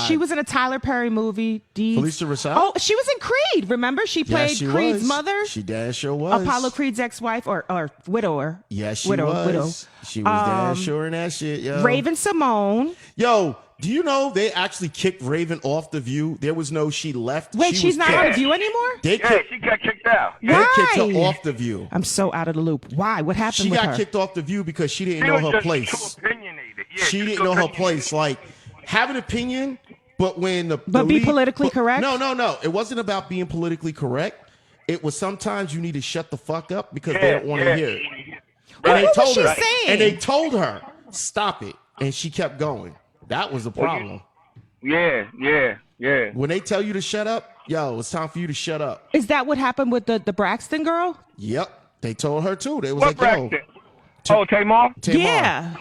She was in a Tyler Perry movie. Deeds. Felicia Rashad? Oh, she was in Creed. Remember, she played Yes, she Creed's was. mother. She damn sure was. Apollo Creed's ex-wife or widower. Yes, she widow, was. Widow. She was damn sure in that shit, yo. Raven Simone. Yo, do you know they actually kicked Raven off The View? There was no she left. Wait, she she's was not kicked. on The View anymore? They Yeah, kicked, she got kicked out. they Why? kicked her off The View. I'm so out of the loop. Why? What happened She with got her? kicked off The View because she didn't She know was her just place. too opinionated. Yeah, She too didn't know her opinionated. place. Like, have an opinion, but when the But be lead- politically but- correct? No. It wasn't about being politically correct. It was sometimes you need to shut the fuck up because they Yeah, don't want to yeah. hear it. What And they was told she her. saying? And they told her, stop it. And she kept going. That was the problem. Yeah. When they tell you to shut up, yo, it's time for you to shut up. Is that what happened with the Braxton girl? Yep. They told her too. They was What like, yo, Braxton? Oh, Tamar? Tamar. Yeah.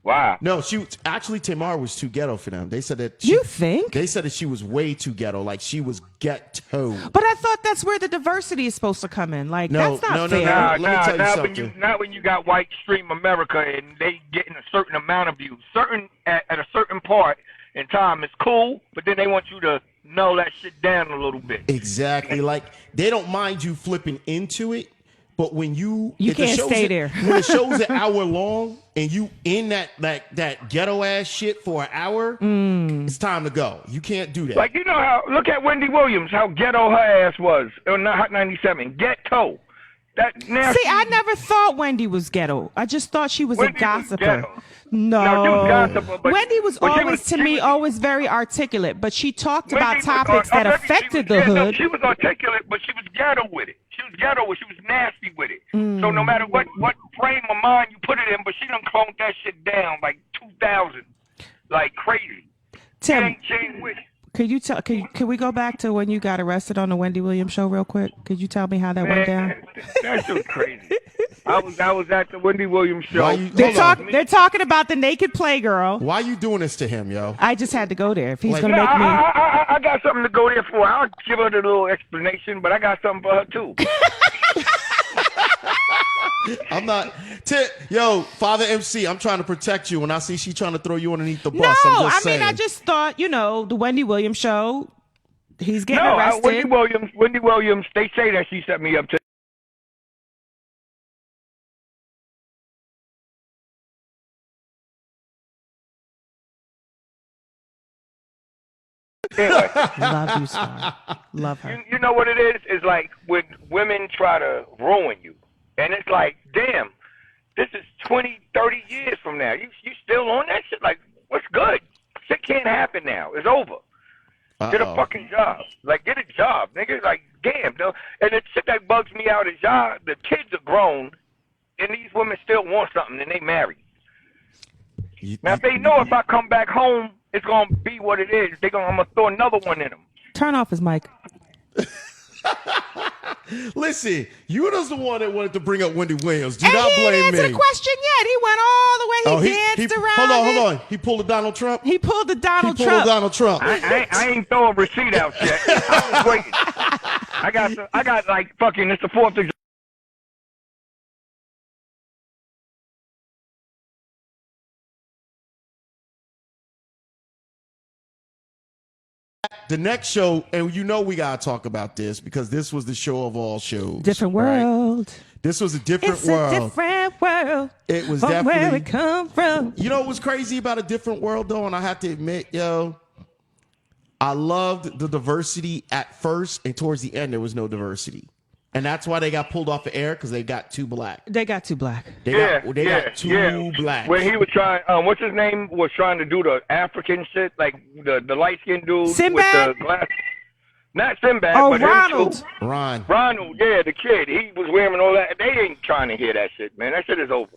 Wow. No, actually Tamar was too ghetto for them. They said that You think? They said that she was way too ghetto. Like she was ghetto. But I thought that's where the diversity is supposed to come in. Like, No, that's not no, fair. no. Let me tell you not something. not when you got white stream America and they getting a certain amount of views. At a certain part in time it's cool, but then they want you to null that shit down a little bit. Exactly. Like they don't mind you flipping into it, but when You if the can't show's stay a- there. when the show's an hour long and you in that ghetto ass shit for an hour, it's time to go. You can't do that. Like you know how look at Wendy Williams, how ghetto her ass was on Hot 97. Ghetto. That now See, I never thought Wendy was ghetto. I just thought she was Wendy a was gossiper. ghetto. No, No, she was gossiper, but- Wendy was but she always, was- to she me, was- always very articulate. But she talked Wendy about was topics that articulate. affected She was- the yeah, no, hood. she was articulate, but she was ghetto with it. She was ghetto, she was nasty with it. Mm. So no matter what frame of mind you put it in, but she done cloned that shit down like 2000, like crazy. Tim, She ain't with it. could you tell? Could we go back to when you got arrested on the Wendy Williams show real quick? Could you tell me how that went down? That shit was crazy. I was at the Wendy Williams show. Why you, They're, hold on. they're talking about the naked Playgirl. Why you doing this to him, yo? I just had to go there. If he's Like- going to Yeah, make me. I got something to go there for. I'll give her the little explanation, but I got something for her too. I'm not. Yo, Father MC, I'm trying to protect you. When I see she trying to throw you underneath the bus, No, I'm just I saying. mean, I just thought, the Wendy Williams show, he's getting No, arrested. Wendy Williams. They say that she set me up to. Anyway. Love you, Star. Love her. You know what it is? It's like when women try to ruin you. And it's like, damn, this is 20, 30 years from now. You still on that shit? Like, what's good? Shit can't happen now. It's over. Get a fucking job. Like, get a job, nigga. Like, damn, though. And the shit that bugs me out is y'all, the kids are grown, and these women still want something, and they married. Now, if they know if I come back home, it's going to be what it is. I'm going to throw another one in them. Turn off his mic. Listen, you was the one that wanted to bring up Wendy Williams. Do And not he blame didn't answer me. the question yet. He went all the way. He danced around. Hold on. He pulled a Donald Trump. He pulled the Donald He pulled Trump. a Donald Trump. I ain't throwing receipt out yet. I was waiting. I got like fucking, it's the 4th of July. The next show, and we gotta talk about this because this was the show of all shows. Different right? world. This was a different It's world. a different world. It was from definitely. where it come from. You know what was crazy about a different world though, and I have to admit, I loved the diversity at first, and towards the end there was no diversity, and that's why they got pulled off the air because they got too black. They got too black. They got too black. When he was trying, what's his name, was trying to do the African shit, like the light skinned dude Sinbad? with the glass. Not Sinbad, Oh, but Ronald. him too. Ronald, yeah, the kid. He was wearing all that. They ain't trying to hear that shit, man. That shit is over.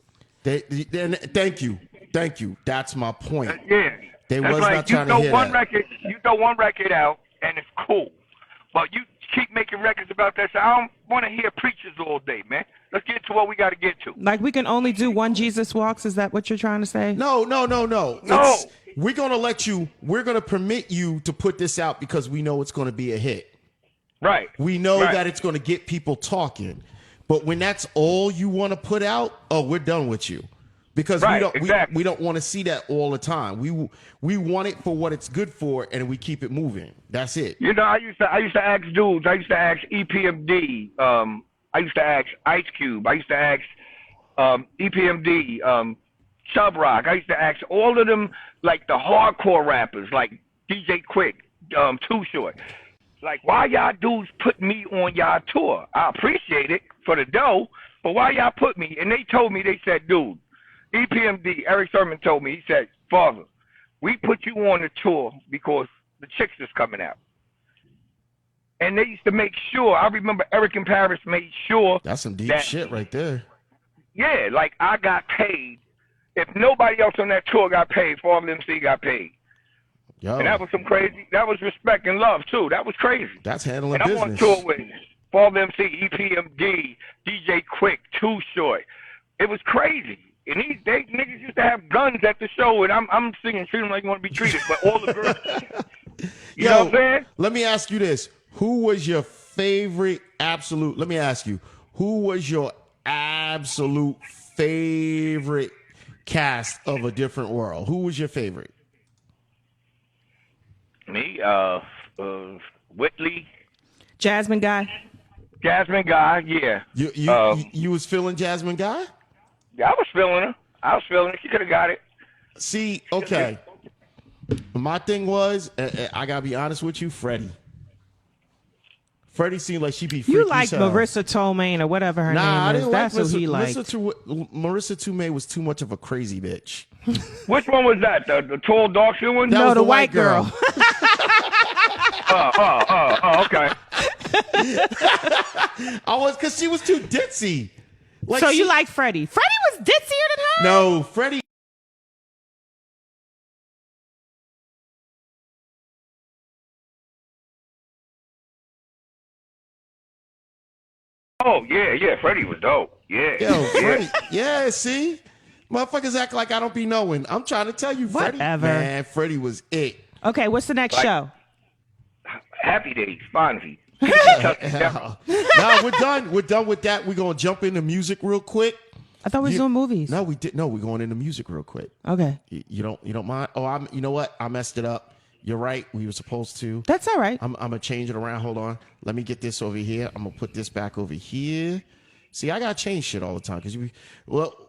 Thank you. That's my point. Yeah. They That's was like not trying to hear that. You throw one record out, and it's cool. But you keep making records about that shit. I don't want to hear preachers all day, man. Let's get to what we got to get to. Like we can only do one Jesus walks. Is that what you're trying to say? No. No. We're going to permit you to put this out because we know it's going to be a hit. Right. We know Right. that it's going to get people talking. But when that's all you want to put out, we're done with you. Because exactly. we don't want to see that all the time. We want it for what it's good for, and we keep it moving. That's it. You know, I used to ask dudes. I used to ask EPMD. I used to ask Ice Cube. I used to ask EPMD. Chub Rock. I used to ask all of them, like the hardcore rappers, like DJ Quick, Too Short. Like, why y'all dudes put me on y'all tour? I appreciate it for the dough, but why y'all put me? And they told me, they said, dude, EPMD, Eric Sermon told me, he said, Father, we put you on the tour because the chicks is coming out. And they used to make sure, I remember Eric in Paris made sure. That's some deep shit right there. Yeah, like I got paid. If nobody else on that tour got paid, Father MC got paid. Yo, And that was some crazy, that was respect and love too. That was crazy. that's handling And I'm on business. tour with Father MC, EPMD, DJ Quick, Too Short. It was crazy. And they niggas used to have guns at the show, and I'm singing, treat them like you want to be treated. But all the girls, you know what I'm saying? Let me ask you this. Who was your favorite absolute, let me ask you, who was your absolute favorite cast of A Different World? Who was your favorite? Me, Whitley, Jasmine Guy. Jasmine Guy, yeah. You was feeling Jasmine Guy? Yeah, I was feeling her. She could have got it. See, okay. My thing was, I gotta be honest with you, Freddie. Freddie seemed like she be freaky You like as hell. Marissa Tomei or whatever her Nah, I name is. didn't That's like who he liked. Marissa Tomei was too much of a crazy bitch. Which one was that? The tall, dark skinned one? That No, was the white girl. Okay. Because she was too ditzy. Like So you like Freddie? Freddie was ditzier than her? No, Freddie. Oh, yeah, Freddie was dope. Yeah. Yo, Yeah. Freddie. Yeah, see? Motherfuckers act like I don't be knowing. I'm trying to tell you, Freddie. Whatever. Man, Freddie was it. Okay, what's the next Like- show? Happy Days, Fonzie. No, we're done. We're done with that. We're gonna jump into music real quick. I thought we were doing movies. No, we did. No, we're going into music real quick. Okay. You don't mind? Oh, you know what? I messed it up. You're right. We were supposed to. That's all right. I'm gonna change it around. Hold on. Let me get this over here. I'm gonna put this back over here. See, I gotta change shit all the time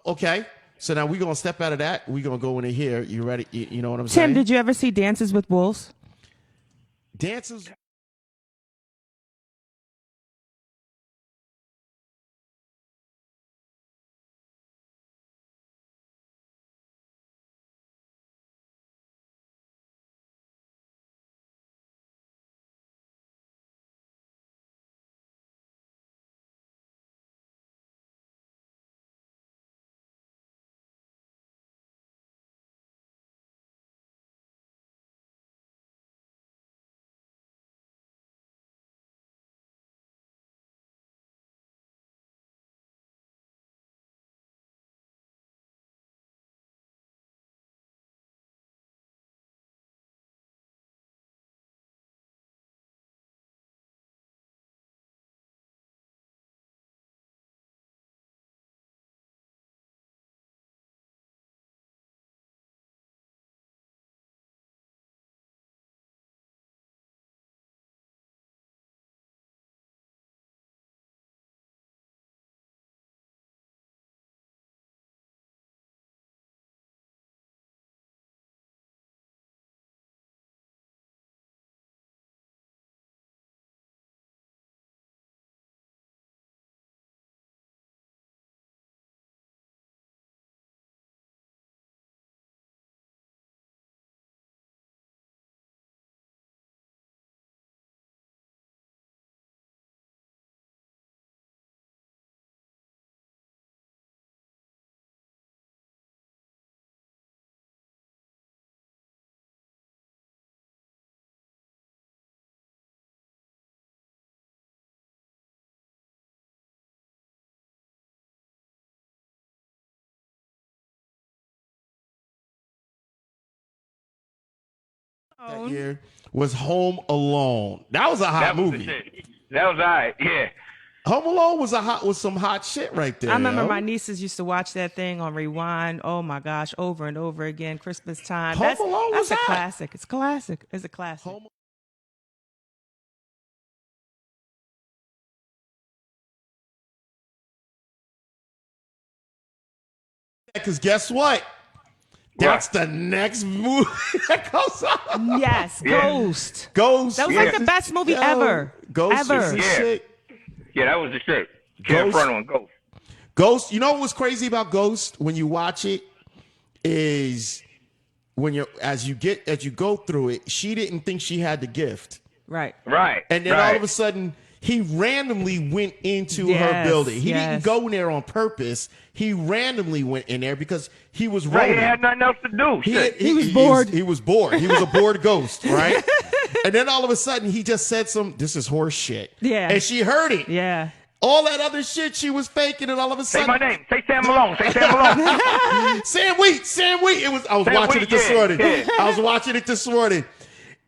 okay. So now we're gonna step out of that. We're gonna go into here. You ready? You know what I'm saying? Tim, did you ever see Dances with Wolves? Dances. That year was Home Alone. That was a hot That was movie. the shit. That was all right. Yeah. Home Alone was some hot shit right there. I remember yo. my nieces used to watch that thing on rewind. Oh my gosh, over and over again. Christmas time. Home Alone was that's a hot. classic. It's classic. It's a classic. Home Because guess what? That's the next movie that comes out. Yes, Yeah. Ghost. Ghost. That was like the best movie ever. Ghost Ever. is the Yeah. shit. Yeah, that was the shit. Get in Ghost. front on Ghost. Ghost. You know what was crazy about Ghost when you watch it is when as you go through it, she didn't think she had the gift, Right. Right. and then right. all of a sudden he randomly went into her Yes, building. He didn't yes. go in there on purpose. He randomly went in there because he was Right, rolling. he had nothing else to do. Shit. He was bored. He was bored. He was a bored ghost, right? And then all of a sudden, he just said this is horse shit. Yeah. And she heard it. Yeah. All that other shit she was faking, and all of a Say sudden, my name. Say Sam Malone. Say Sam Malone. Sam Wheat. I was Sam watching Wheat, it this yeah, morning. yeah. I was watching it this morning.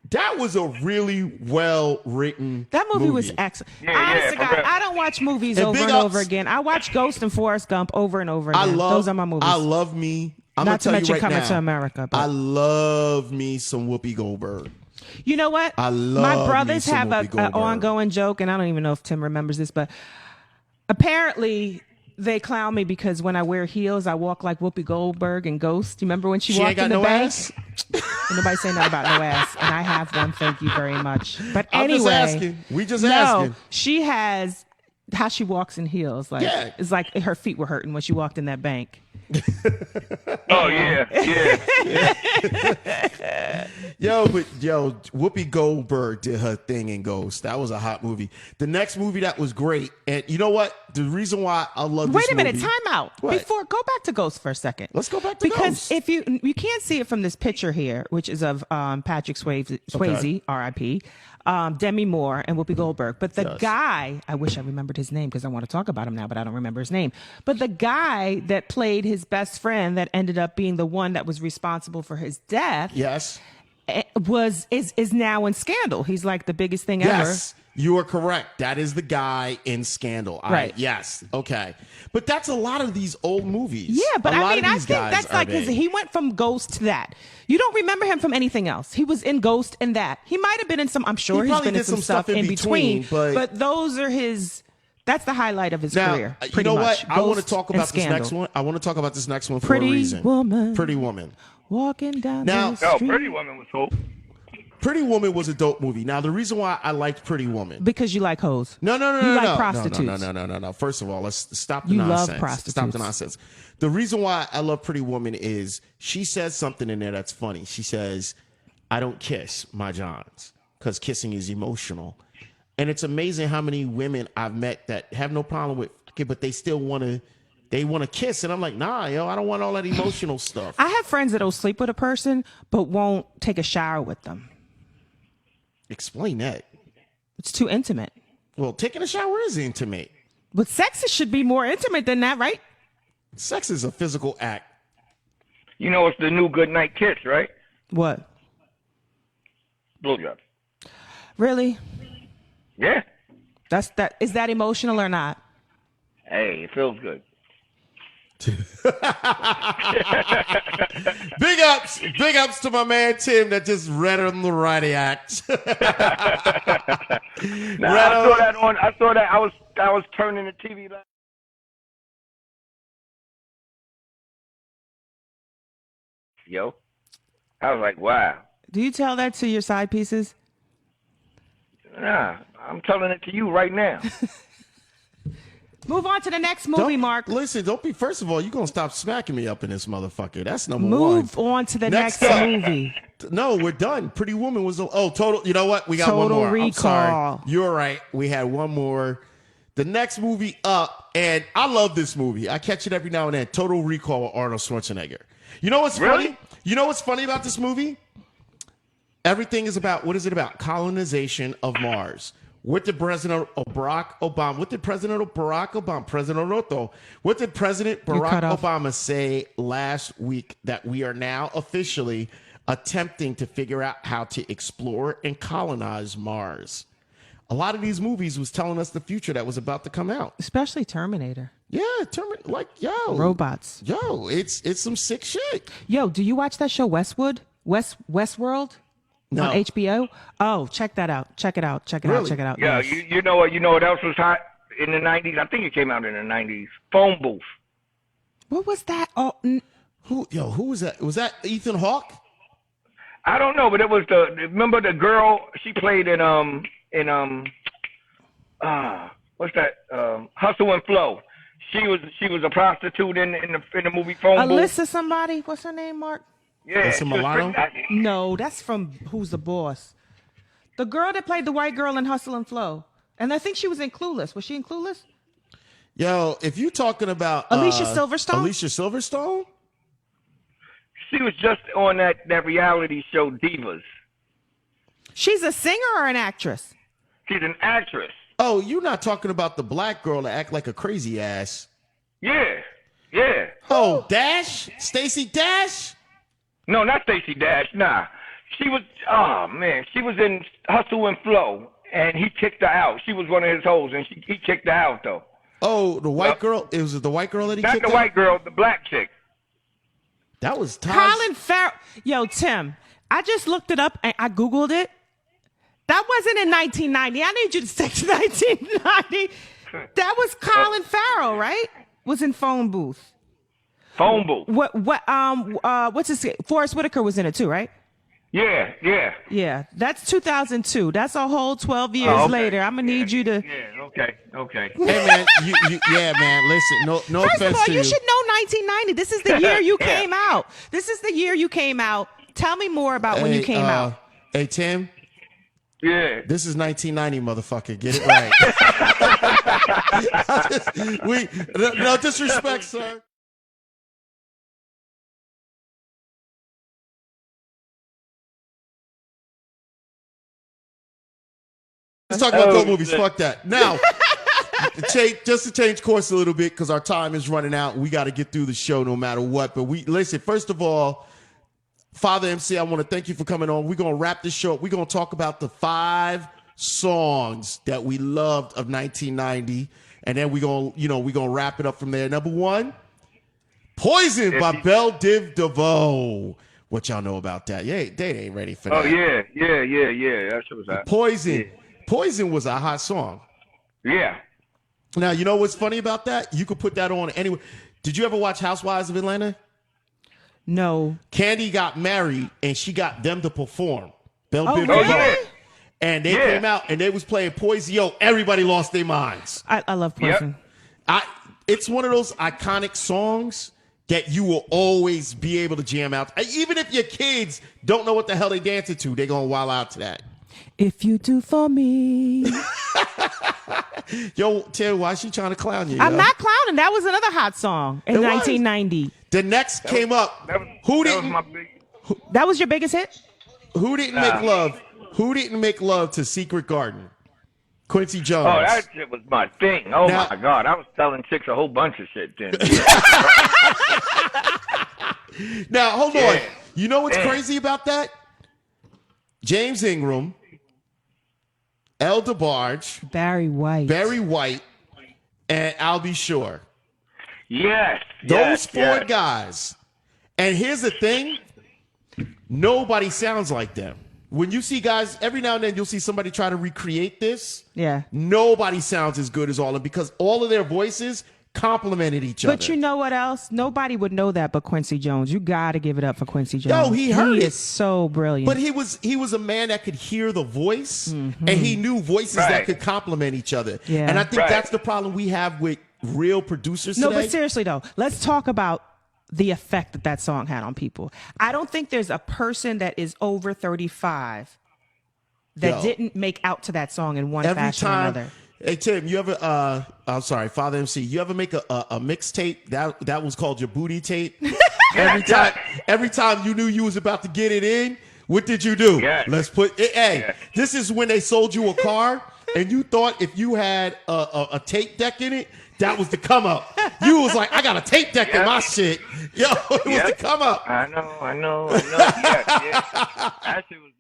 That was a really well written. That movie was excellent. Yeah, Honest to for God, real. I don't watch movies And over big and ups- over again. I watch Ghost and Forrest Gump over and over I again. love. Those are my movies. I love me. I'm Not to gonna tell mention you right Coming now, to America. But I love me some Whoopi Goldberg. you know what? I love my me brothers some have Whoopi an Goldberg. ongoing joke, and I don't even know if Tim remembers this, but apparently they clown me because when I wear heels, I walk like Whoopi Goldberg and Ghost. You remember when she She walked ain't got in the no bank? ass. And nobody say nothing about no ass, and I have one. Thank you very much. But I'm anyway, just asking. We just no, asking. she has how she walks in heels. Like Yeah. it's like her feet were hurting when she walked in that bank. Oh, yeah. Yeah. Whoopi Goldberg did her thing in Ghost. That was a hot movie. The next movie that was great, and you know what? the reason why I love this Wait a minute, movie- time out. What? Before, go back to Ghost for a second. Let's go back to because Ghost. if you can't see it from this picture here, which is of Patrick Swayze, R.I.P., Demi Moore, and Whoopi Goldberg. But the guy, I wish I remembered his name because I want to talk about him now, but I don't remember his name. But the guy that played his best friend that ended up being the one that was responsible for his death, Yes. is now in Scandal. He's like the biggest thing Yes. You are correct. That is the guy in Scandal. Right. Yes. Okay. But that's a lot of these old movies. Yeah, but A lot I mean, of I these think guys that's are like big. he went from Ghost to that. You don't remember him from anything else. He was in Ghost and that. He might have been in some. I'm sure He he's probably been in did some stuff in between. but those are his. That's the highlight of his Now, career. you Pretty know much. what? I want to Ghost talk and about this Scandal. next one. I want to talk about this next one for Pretty a reason. Woman. Pretty Woman. Walking down Now- the No, street. Pretty Woman was cool. Pretty Woman was a dope movie. Now, the reason why I liked Pretty Woman. Because you like hoes. No. You like no. prostitutes. No. First of all, let's stop the You love nonsense. prostitutes. Stop the nonsense. The reason why I love Pretty Woman is she says something in there that's funny. She says, I don't kiss my Johns because kissing is emotional. And it's amazing how many women I've met that have no problem with it, but they still want to kiss. And I'm like, nah, yo, I don't want all that emotional stuff. I have friends that'll sleep with a person but won't take a shower with them. Explain that. It's too intimate. Well, taking a shower is intimate. But sex should be more intimate than that, right? Sex is a physical act. You know it's the new good night kiss, right? What? Blowjob. Really? Yeah. Is that emotional or not? Hey, it feels good. Big ups to my man Tim that just read on the right act. Nah, I saw that on. I saw that. I was turning the TV. Yo, I was like, wow. Do you tell that to your side pieces? Nah, I'm telling it to you right now. Move on to the next movie, Mark. Listen, don't be. First of all, you're gonna stop smacking me up in this motherfucker. That's number Move one. on to the Next next up. movie. No, we're done. Pretty Woman was total. You know what? We got one Total more. I'm Recall. sorry. You're right. We had one more. The next movie up, and I love this movie. I catch it every now and then. Total Recall with Arnold Schwarzenegger. You know what's Really? funny? You know what's funny about this movie? Everything is about, what is it about? Colonization of Mars. What did President Barack Obama, what did President Barack cut off. Obama say last week that we are now officially attempting to figure out how to explore and colonize Mars? A lot of these movies was telling us the future that was about to come out. Especially Terminator. Yeah, Robots. Yo, it's some sick shit. Yo, do you watch that show Westworld? No. On HBO? Oh, check that out. Check it out. Really? Check it out. Yeah, Yes. you know what? You know what else was hot in the '90s? I think it came out in the '90s. Phone booth. What was that? Oh, Who was that? Was that Ethan Hawke? I don't know, but it was remember the girl she played in what's that? Hustle and Flow. She was a prostitute in the movie Phone Booth. Alyssa somebody? What's her name, Mark? Yeah, Alyssa she was Milano? pretty- No, that's from Who's the Boss? The girl that played the white girl in Hustle and Flow. And I think she was in Clueless. Was she in Clueless? Yo, if you're talking about Alicia Silverstone? Alicia Silverstone? She was just on that reality show Divas. She's a singer or an actress? She's an actress. Oh, you're not talking about the black girl that act like a crazy ass. Yeah. Oh, Dash? Stacey Dash? No, not Stacey Dash. Nah, she was. Oh man, she was in Hustle and Flow, and he kicked her out. She was one of his hoes, and he kicked her out though. Oh, the white girl? It was the white girl that he Not kicked the out? white girl, the black chick. That was Taj. Colin Farrell. Yo, Tim, I just looked it up and I Googled it. That wasn't in 1990. I need you to stick to 1990. That was Colin Farrell, right? Was in Phone Booth. Phone booth. What's his Forrest Whitaker was in it too, right? Yeah. Yeah, that's 2002. That's a whole 12 years Oh, okay. later. I'm gonna need you to. Yeah. Okay. Hey, man. Yeah, man. Listen, no First of offense all, to you should know 1990. This is the year you came out. This is the year you came out. Tell me more about when you came out. Hey, Tim. Yeah. This is 1990, motherfucker. Get it right. No disrespect, sir. Let's talk about dope movies. shit. Fuck that. Now, just to change course a little bit because our time is running out. We got to get through the show no matter what. But listen. First of all, Father MC, I want to thank you for coming on. We're gonna wrap this show up. We're gonna talk about the 5 songs that we loved of 1990, and then we're gonna wrap it up from there. Number 1, Poison by Belle Div DeVoe. What y'all know about that? Yeah, they ain't ready for that. Oh yeah. That shit was hot. Poison. Yeah. Poison was a hot song. Yeah. Now, you know what's funny about that? You could put that on anywhere. Did you ever watch Housewives of Atlanta? No. Candy got married, and she got them to perform. Belle Oh, Biv really? DeVoe. Yeah. And they Yeah. came out, and they was playing Poison. Yo, everybody lost their minds. I love Poison. It's one of those iconic songs that you will always be able to jam out. Even if your kids don't know what the hell they dancing to, they're going to wild out to that. If you do for me. Yo, Tim, why is she trying to clown you? I'm yo? not clowning. That was another hot song in It was. 1990. The next came up. That was Didn't my big. That was your biggest hit? Who didn't make love? Who didn't make love to Secret Garden? Quincy Jones. Oh, that shit was my thing. Oh Now- my God, I was telling chicks a whole bunch of shit then. Now, hold on. Yeah. You know what's Yeah. crazy about that? James Ingram, El DeBarge, Barry White. Barry White, and I'll Be Sure. Yes. Those 4 yes. guys. And here's the thing. Nobody sounds like them. When you see guys, every now and then you'll see somebody try to recreate this. Yeah. Nobody sounds as good as all of them because all of their voices complemented each other. But you know what else? Nobody would know that but Quincy Jones. You got to give it up for Quincy Jones. Yo, he heard it. is so brilliant. But he was a man that could hear the voice, and he knew voices that Right. could complement each other. Yeah. And I think Right. that's the problem we have with real producers No, today. but seriously though, let's talk about the effect that song had on people. I don't think there's a person that is over 35 that Yo. didn't make out to that song in one Every fashion or time, another. hey Tim, you ever? I'm sorry, Father MC. You ever make a mixtape that was called your booty tape? every time you knew you was about to get it in, what did you do? Yeah. Let's put it. Hey, Yeah. this is when they sold you a car, and you thought if you had a tape deck in it, that was the come up. You was like, I got a tape deck in my shit. Yo, it was the come up. I know. Yeah. That shit was.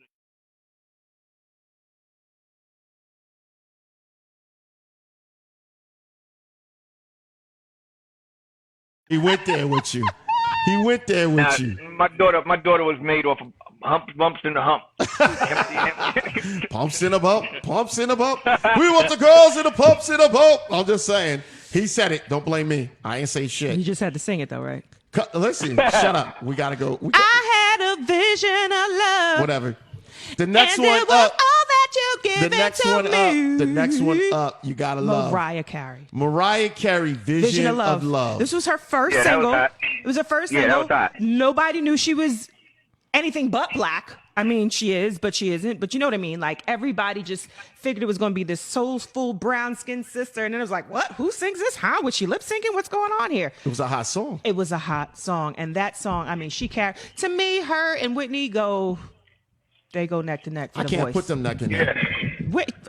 He went there with you. He went there with Now, you. my daughter was made off of bumps in the hump. Pumps in a bump. Pumps in a bump. We want the girls in the pumps in a bump. I'm just saying. He said it. Don't blame me. I ain't say shit. You just had to sing it though, right? Listen, shut up. We gotta go. I had a vision of love. Whatever. The next and one it was up. all that you The given next to one me. up. The next one up. You gotta love. Mariah Carey. Mariah Carey, Vision of Love. This was her first Yeah, that was single. hot. It was her first Yeah, that single. was hot. Nobody knew she was anything but black. I mean, she is, but she isn't. But you know what I mean? Like, everybody just figured it was going to be this soulful brown-skinned sister. And then it was like, what? Who sings this? How? Was she lip-syncing? What's going on here? It was a hot song. It was a hot song. And that song, I mean, she carried. To me, her and Whitney they go neck to neck for I the can't voice. put them neck in neck.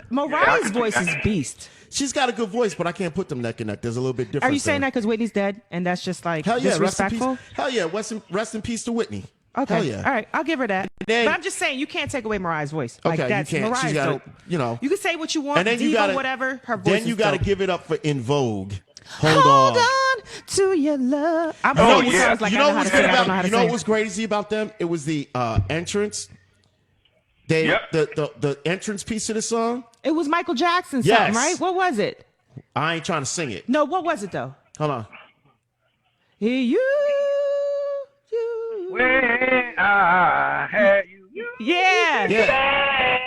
Mariah's voice is beast. She's got a good voice, but I can't put them neck in neck. There's a little bit different. Are you saying that because Whitney's dead and that's just like Hell yeah, rest in disrespectful? peace. Hell yeah, rest in peace to Whitney. Okay. Hell yeah. All right. I'll give her that. then- but I'm just saying, you can't take away Mariah's voice. Like, Okay, that's you can't. Mariah's She's got dope. you know. You can say what you want, And then diva, you gotta, whatever. Her voice then you is got to dope. give it up for In Vogue. Hold Hold on. on to your love. I'm Oh, singing yeah. songs like you I know know how what's to sing. good I don't know how about? to You know sing. what was crazy about them? It was the entrance. They Yep. the entrance piece of the song. It was Michael Jackson Yes. something, right? What was it? I ain't trying to sing it. No, what was it though? Hold on. You. When I had you. Yeah. Yeah.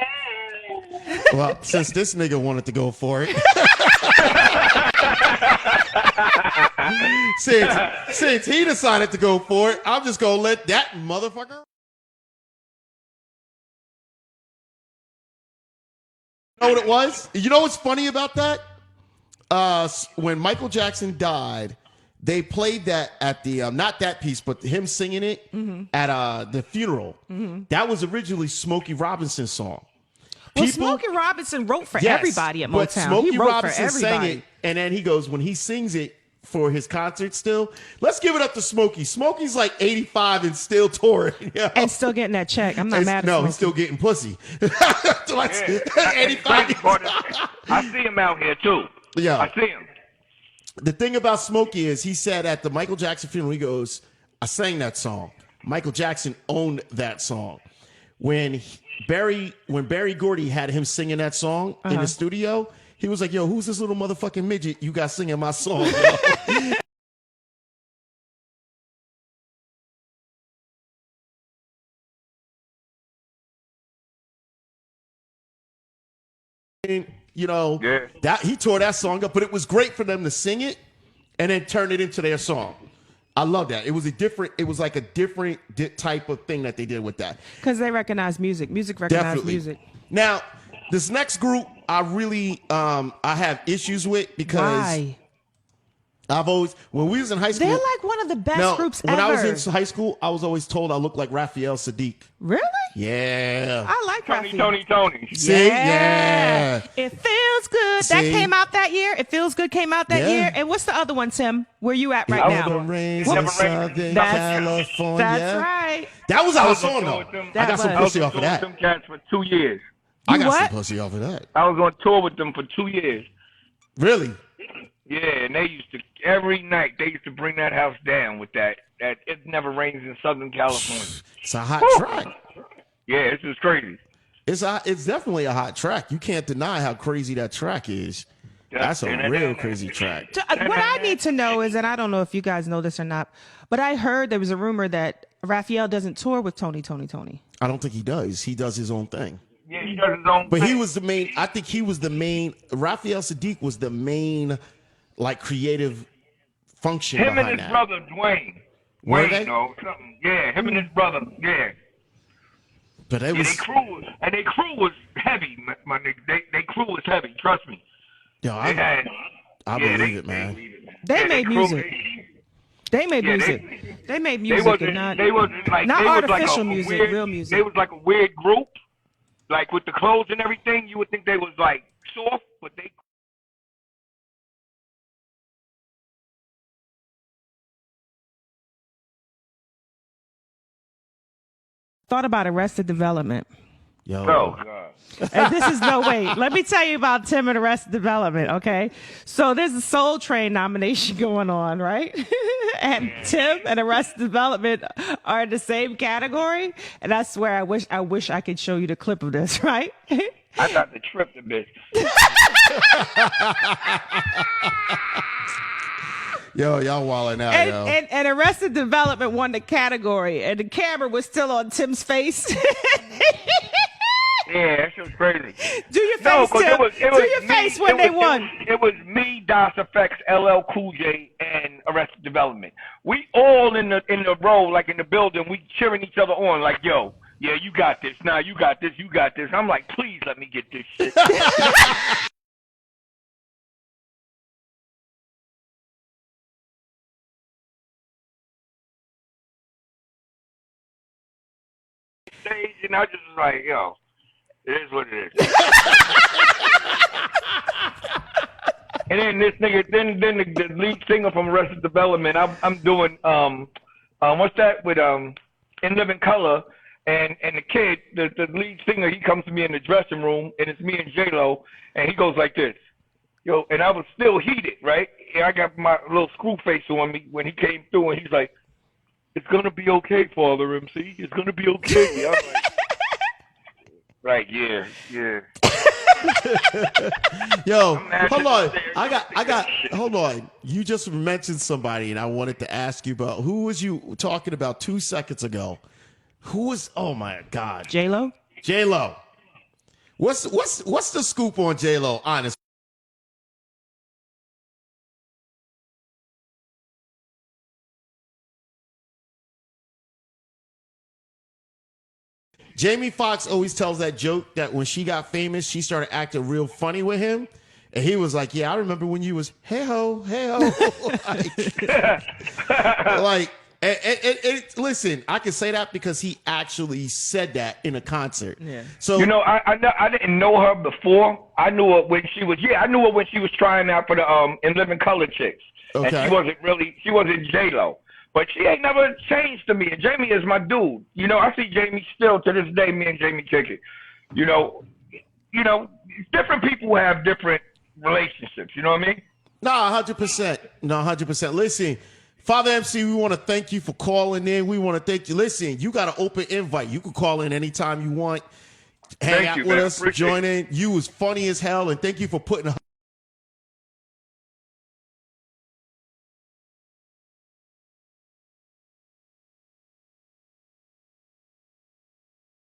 Well, since this nigga wanted to go for it. since he decided to go for it, I'm just gonna let that motherfucker You know what it was? You know what's funny about that? When Michael Jackson died, they played that at the not that piece, but him singing it at the funeral. That was originally Smokey Robinson's song. Well, Smokey Robinson wrote for everybody at Motown. But Smokey he wrote Robinson for everybody. sang it, and then he goes, when he sings it for his concert still, let's give it up to Smokey. Smokey's like 85 and still touring. You know? And still getting that check. I'm not mad at No, Smokey. he's still getting pussy. 85. I see him out here, too. Yeah. I see him. The thing about Smokey is he said at the Michael Jackson funeral, he goes, I sang that song. Michael Jackson owned that song. When Barry Gordy had him singing that song in the studio, he was like, yo, who's this little motherfucking midget you got singing my song? That he tore that song up, but it was great for them to sing it and then turn it into their song. I love that. It was like a different type of thing that they did with that. Because they recognize music. Music recognizes music. Now, this next group, I really I have issues with because Why? I've always, when we was in high school, They're like one of the best groups ever. When I was in high school, I was always told I looked like Raphael Sadiq. Really? Yeah. I like Tony. See? Yeah. It feels good. See? That came out that year. It feels good came out that year. And what's the other one, Tim? Where you at right now? Never rains in Southern California. That's right. That was our song, though. I got some pussy off of that. I was on tour with them cats for 2 years. I got some pussy off of that. I was on tour with them for 2 years. Really? Yeah, and they used to, every night, they used to bring that house down with that It Never Rains in Southern California. It's a hot track. Yeah, this is crazy. It's definitely a hot track. You can't deny how crazy that track is. That's a real crazy track. What I need to know is, and I don't know if you guys know this or not, but I heard there was a rumor that Raphael doesn't tour with Tony. I don't think he does. He does his own thing. Yeah, he does his own But thing. he was the main, I think he was the main, Raphael Sadiq was the main, like, creative function him behind and his that. brother, Dwayne. Were they? No, something. Yeah, him and his brother, yeah. But it was, their crew was heavy, my nigga. They crew was heavy, trust me. yo, I believe it, man. They made music. They made music. They made music and not artificial music, real music. They was like a weird group. Like with the clothes and everything, you would think they was like soft, but they. Thought about Arrested Development. Yo. Oh, God. And this is no way. Let me tell you about Tim and Arrested Development, okay? So there's a Soul Train nomination going on, right? And Tim and Arrested Development are in the same category. And I swear, I wish I could show you the clip of this, right? I thought the trip a bit. Yo, y'all wilding out, yo. And Arrested Development won the category, and the camera was still on Tim's face. Yeah, that shit was crazy. Do your face, Tim. Do your face when they won. It was me, Das Effects, LL Cool J, and Arrested Development. We all in the row, like in the building, we cheering each other on, like, yo, yeah, you got this. Nah, you got this. You got this. I'm like, please let me get this shit. Stage, and I just was like, yo, it is what it is. And then this nigga, then the lead singer from Arrested Development, I'm doing what's that with In Living Color, and the kid, the lead singer, he comes to me in the dressing room, and it's me and J-Lo, and he goes like this, yo, and I was still heated, right? And I got my little screw face on me when he came through, and he's like, it's gonna be okay, Father MC. It's gonna be okay. I was like, right, yeah. Yo, hold on. Hold on. You just mentioned somebody, and I wanted to ask you about who was you talking about 2 seconds ago? Who was? Oh my God, J-Lo. J-Lo. What's the scoop on J-Lo? Honest. Jamie Foxx always tells that joke that when she got famous, she started acting real funny with him. And he was like, yeah, I remember when you was, hey-ho, hey-ho. Listen, I can say that because he actually said that in a concert. Yeah. So, You know, I didn't know her before. I knew her when she was trying out for the In Living Color chicks. Okay. And she wasn't J-Lo. But she ain't never changed to me. And Jamie is my dude. You know, I see Jamie still to this day, me and Jamie kick it. You know, different people have different relationships. You know what I mean? No, 100%. No, 100%. Listen, Father MC, we want to thank you for calling in. We want to thank you. Listen, you got an open invite. You can call in anytime you want. Hang out with us, join in. You was funny as hell, and thank you for putting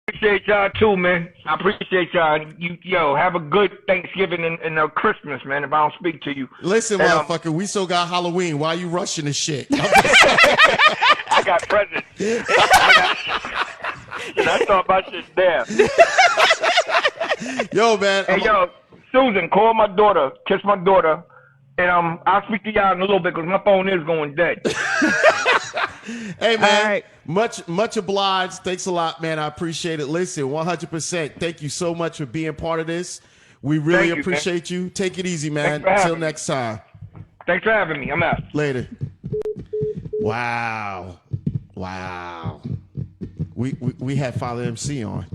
Appreciate y'all too, man. I appreciate y'all. Yo, have a good Thanksgiving and Christmas, man. If I don't speak to you, Listen, motherfucker, we still got Halloween. Why are you rushing this shit? I got presents. I thought my shit there. Yo, man. Hey, yo, Susan, call my daughter, kiss my daughter, and I'll speak to y'all in a little bit because my phone is going dead. Hey, man. All right. Much obliged. Thanks a lot, man. I appreciate it. Listen, 100%. Thank you so much for being part of this. We really appreciate you. Take it easy, man. Until next time. Thanks for having me. I'm out. Later. Wow. We had Father MC on,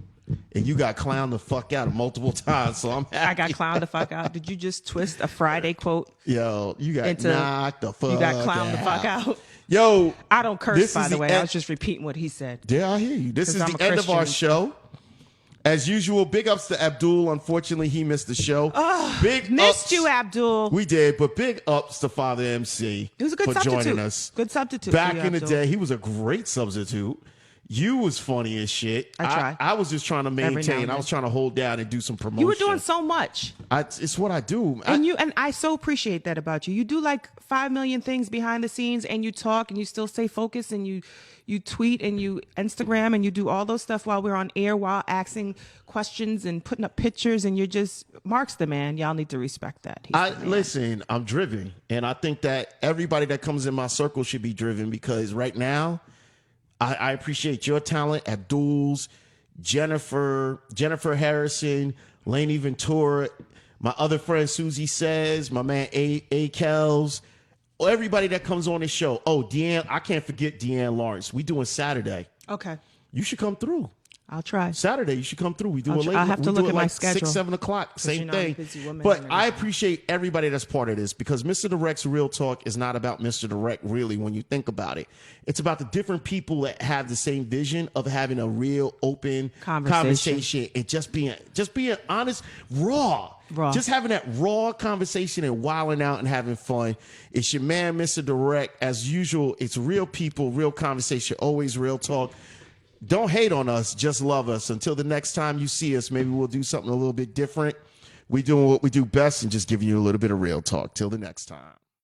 and you got clowned the fuck out multiple times, so I'm happy. I got clowned the fuck out. Did you just twist a Friday quote? Yo, you got knocked the fuck out. You got clowned the fuck out. Yo, I don't curse, by the way. I was just repeating what he said. Yeah, I hear you. This is the end of our show. As usual, big ups to Abdul. Unfortunately, he missed the show. Missed you, Abdul. We did, but big ups to Father MC. He was a good for substitute. joining us. Good substitute. Back in the day, he was a great substitute. You was funny as shit. I tried. I was just trying to maintain. I was trying to hold down and do some promotion. You were doing so much. It's what I do. And I so appreciate that about you. You do like 5 million things behind the scenes, and you talk, and you still stay focused, and you tweet, and you Instagram, and you do all those stuff while we're on air, while asking questions and putting up pictures, and you're just Mark's the man. Y'all need to respect that. Listen, I'm driven, and I think that everybody that comes in my circle should be driven because right now, I appreciate your talent, Abdul's, Jennifer Harrison, Lainey Ventura, my other friend Susie Says, my man A. Kells, everybody that comes on this show. Oh, Deanne, I can't forget Deanne Lawrence. We doing Saturday. Okay. You should come through. I'll try. Saturday, you should come through. We do it late. I'll have to look at my schedule. 6, 7 o'clock, same thing. Woman, but I appreciate everybody that's part of this because Mr. Direct's Real Talk is not about Mr. Direct, really, when you think about it. It's about the different people that have the same vision of having a real open conversation and just being honest, raw. Just having that raw conversation and wilding out and having fun. It's your man, Mr. Direct. As usual, it's real people, real conversation, always real talk. Don't hate on us, just love us. Until the next time you see us, maybe we'll do something a little bit different. We're doing what we do best and just giving you a little bit of real talk. Till the next time.